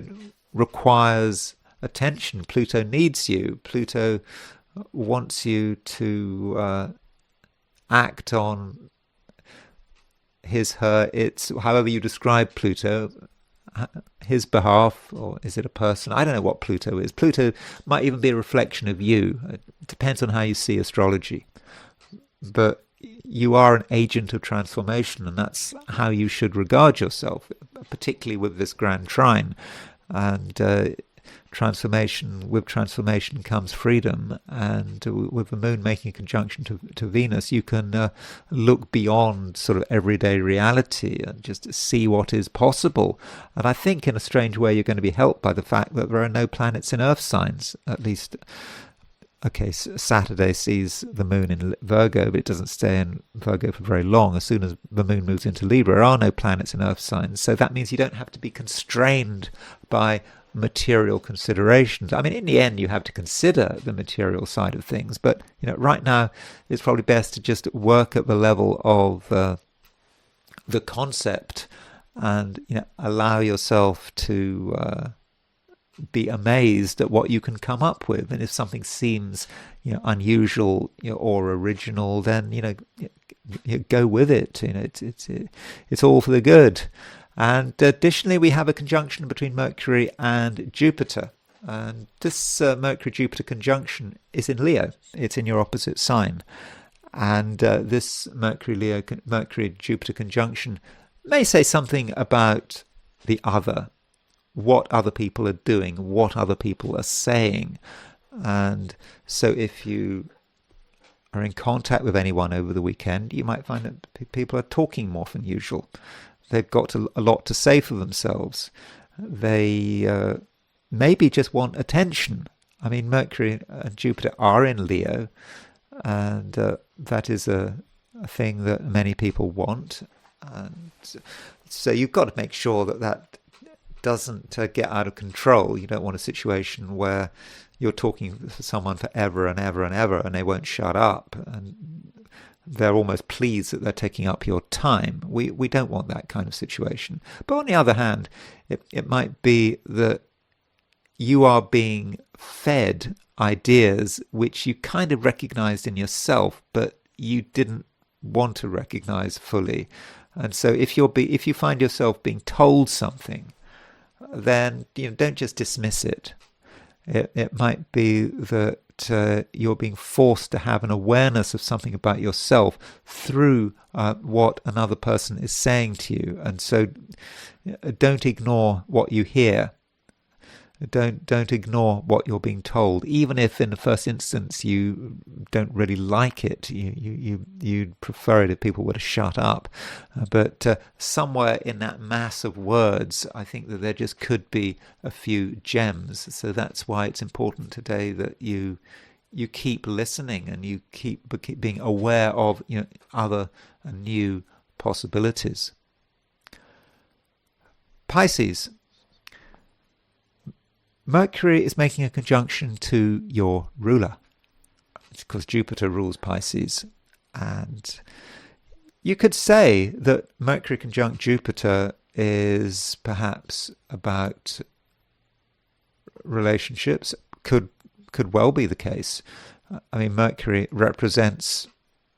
S1: requires attention. Pluto needs you. Pluto wants you to act on its however you describe Pluto, his behalf, or is it a person? I don't know what Pluto is. Pluto might even be a reflection of you. It depends on how you see astrology. But you are an agent of transformation, and that's how you should regard yourself, particularly with this Grand Trine. and with transformation comes freedom, and with the moon making a conjunction to Venus, you can look beyond sort of everyday reality and just see what is possible. And I think in a strange way you're going to be helped by the fact that there are no planets in earth signs, at least. Okay, Saturday sees the moon in Virgo, but it doesn't stay in Virgo for very long. As soon as the moon moves into Libra, there are no planets in earth signs, so that means you don't have to be constrained by material considerations. I mean, in the end, you have to consider the material side of things, but right now, it's probably best to just work at the level of the concept, and allow yourself to be amazed at what you can come up with. And if something seems unusual or original, then go with it. It's all for the good. And additionally, we have a conjunction between Mercury and Jupiter. And this Mercury-Jupiter conjunction is in Leo. It's in your opposite sign. And this Mercury-Jupiter conjunction may say something about the other, what other people are doing, what other people are saying. And so if you are in contact with anyone over the weekend, you might find that people are talking more than usual. They've got a lot to say for themselves. They maybe just want attention. I mean, Mercury and Jupiter are in Leo, and that is a thing that many people want. And so you've got to make sure that doesn't get out of control. You don't want a situation where you're talking to someone forever and ever and ever, and they won't shut up, and they're almost pleased that they're taking up your time. We don't want that kind of situation. But on the other hand, it might be that you are being fed ideas which you kind of recognized in yourself, but you didn't want to recognize fully. And so if you find yourself being told something, then don't just dismiss it. It might be that you're being forced to have an awareness of something about yourself through what another person is saying to you. And so don't ignore what you hear. Don't ignore what you're being told, even if in the first instance you don't really like it. You'd prefer it if people were to shut up. But somewhere in that mass of words, I think that there just could be a few gems. So that's why it's important today that you keep listening and you keep being aware of other and new possibilities. Pisces. Mercury is making a conjunction to your ruler, because Jupiter rules Pisces. And you could say that Mercury conjunct Jupiter is perhaps about relationships. Could well be the case. I mean, Mercury represents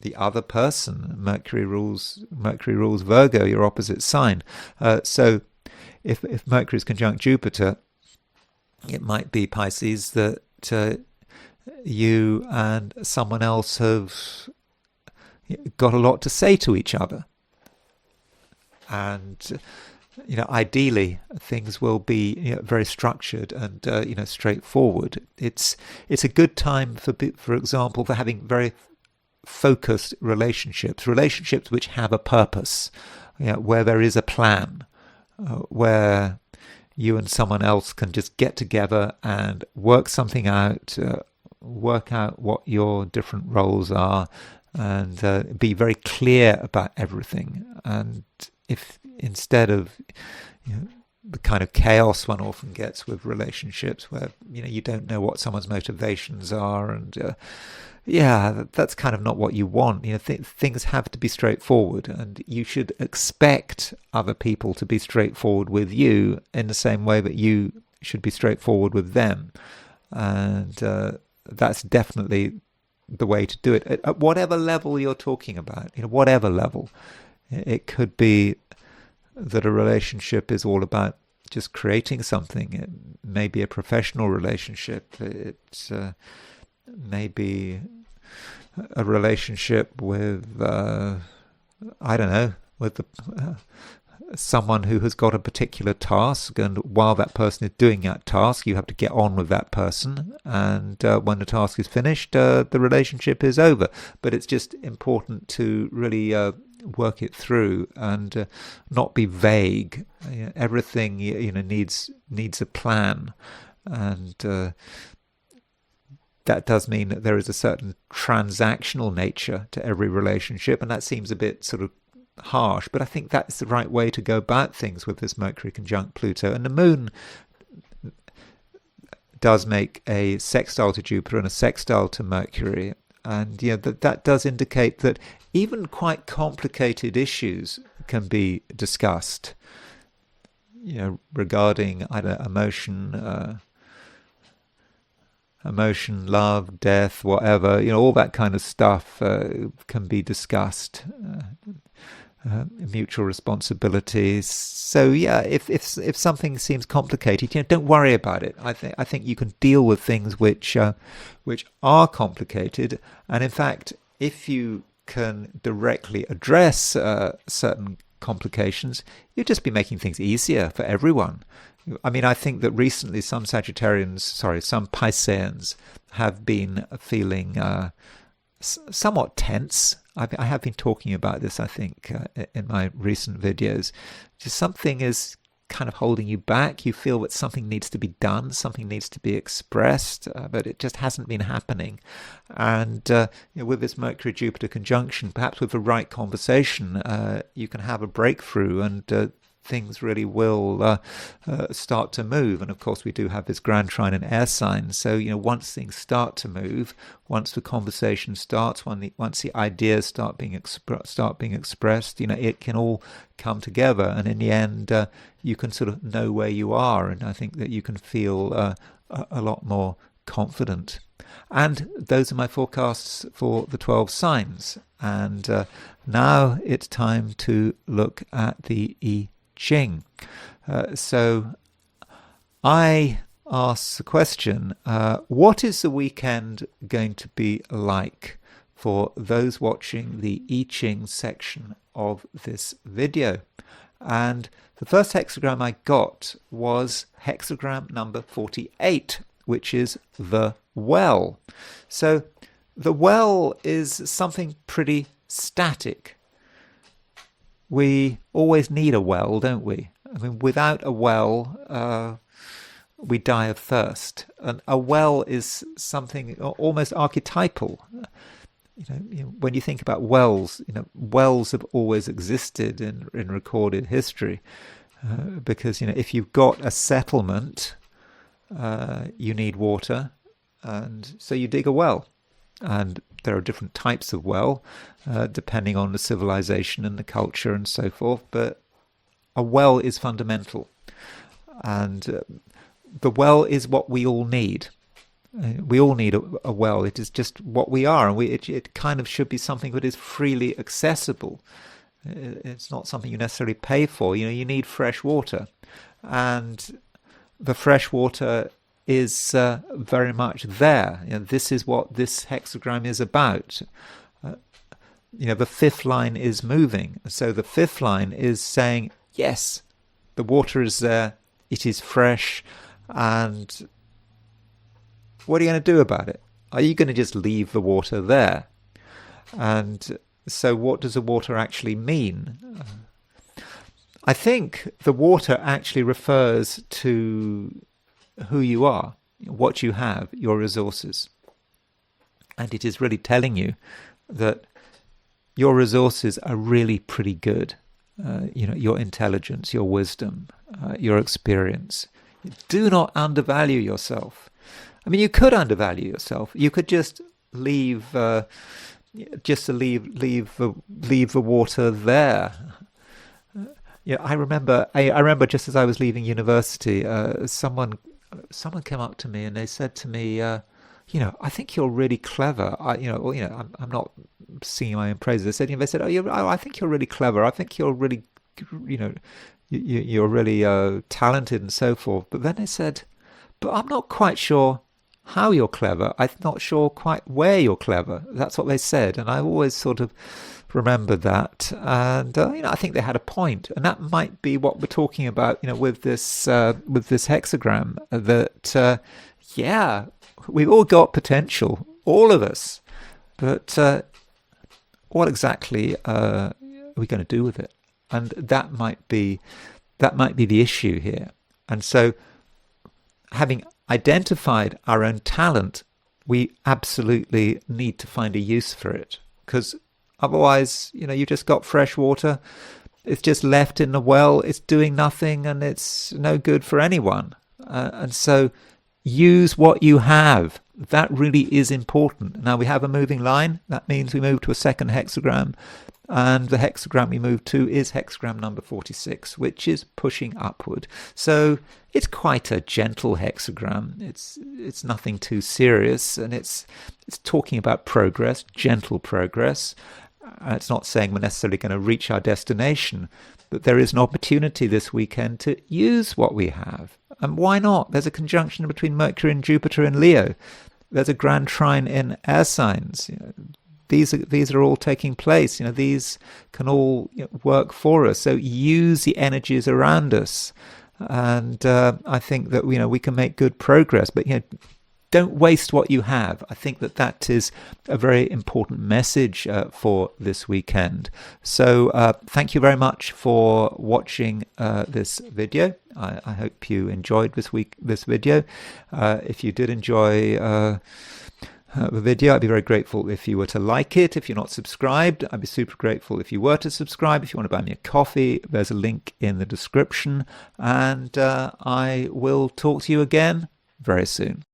S1: the other person. Mercury rules Virgo, your opposite sign. So if Mercury is conjunct Jupiter, it might be, Pisces, that you and someone else have got a lot to say to each other. And, ideally things will be very structured and, straightforward. It's a good time, for example, for having very focused relationships which have a purpose, where there is a plan, where you and someone else can just get together and work something out, work out what your different roles are, and be very clear about everything. And if instead of the kind of chaos one often gets with relationships, where you don't know what someone's motivations are, and that's kind of not what you want. Things have to be straightforward, and you should expect other people to be straightforward with you in the same way that you should be straightforward with them. And that's definitely the way to do it at whatever level you're talking about. Whatever level. It could be that a relationship is all about just creating something. It may be a professional relationship. It's maybe a relationship with with someone who has got a particular task, and while that person is doing that task, you have to get on with that person, and when the task is finished, the relationship is over. But it's just important to really work it through and not be vague. Everything needs a plan, and that does mean that there is a certain transactional nature to every relationship, and that seems a bit sort of harsh, but I think that's the right way to go about things with this Mercury conjunct Pluto. And the moon does make a sextile to Jupiter and a sextile to Mercury, and that does indicate that even quite complicated issues can be discussed, regarding emotion, love, death, whatever, all that kind of stuff can be discussed. Mutual responsibilities. So if something seems complicated, don't worry about it. I think you can deal with things which are complicated, and in fact, if you can directly address certain complications, you'll just be making things easier for everyone. I mean, I think that recently some Pisceans have been feeling somewhat tense. I have been talking about this, I think, in my recent videos. Just something is kind of holding you back. You feel that something needs to be done, something needs to be expressed, but it just hasn't been happening. And with this Mercury-Jupiter conjunction, perhaps with the right conversation, you can have a breakthrough, and things really will start to move. And of course, we do have this Grand Trine and air signs. So once things start to move, once the conversation starts, once the ideas start being expressed, it can all come together. And in the end, you can sort of know where you are, and I think that you can feel a lot more confident. And those are my forecasts for the 12 signs. And now it's time to look at the I Ching. So I ask the question, what is the weekend going to be like for those watching the I Ching section of this video? And the first hexagram I got was hexagram number 48, which is the well. So the well is something pretty static. We always need a well, don't we? I mean, without a well, we die of thirst. And a well is something almost archetypal. When you think about wells, wells have always existed in recorded history, because if you've got a settlement, you need water, and so you dig a well. And there are different types of well, depending on the civilization and the culture and so forth. But a well is fundamental. And the well is what we all need. We all need a well. It is just what we are. And it kind of should be something that is freely accessible. It's not something you necessarily pay for. You need fresh water. And the fresh water is very much there. This is what this hexagram is about. The fifth line is moving. So the fifth line is saying, yes, the water is there, it is fresh, and what are you going to do about it? Are you going to just leave the water there? And so what does the water actually mean? I think the water actually refers to who you are, what you have, your resources. And it is really telling you that your resources are really pretty good. Your intelligence, your wisdom, your experience. Do not undervalue yourself. I mean, you could undervalue yourself. You could just leave the water there. I remember just as I was leaving university, someone came up to me and they said to me, I think you're really clever. I'm not singing my own praises. They said, I think you're really clever. I think you're really, you're really talented and so forth. But then they said, but I'm not quite sure how you're clever. I'm not sure quite where you're clever. That's what they said. And I always sort of remember that. And I think they had a point, and that might be what we're talking about. With this hexagram, that we've all got potential, all of us, but what exactly are we going to do with it? And that might be the issue here. And so, having identified our own talent, we absolutely need to find a use for it, because otherwise, you just got fresh water. It's just left in the well. It's doing nothing, and it's no good for anyone. And so, use what you have. That really is important. Now we have a moving line. That means we move to a second hexagram. And the hexagram we move to is hexagram number 46, which is pushing upward. So it's quite a gentle hexagram. It's nothing too serious, and it's talking about progress, gentle progress. It's not saying we're necessarily going to reach our destination, but there is an opportunity this weekend to use what we have. And why not? There's a conjunction between Mercury and Jupiter in Leo. There's a grand trine in air signs. These are all taking place. These can all work for us. So use the energies around us, and I think that we can make good progress. But don't waste what you have. I think that is a very important message for this weekend. So thank you very much for watching this video. I hope you enjoyed this video. If you did enjoy the video, I'd be very grateful if you were to like it. If you're not subscribed, I'd be super grateful if you were to subscribe. If you want to buy me a coffee, there's a link in the description. And I will talk to you again very soon.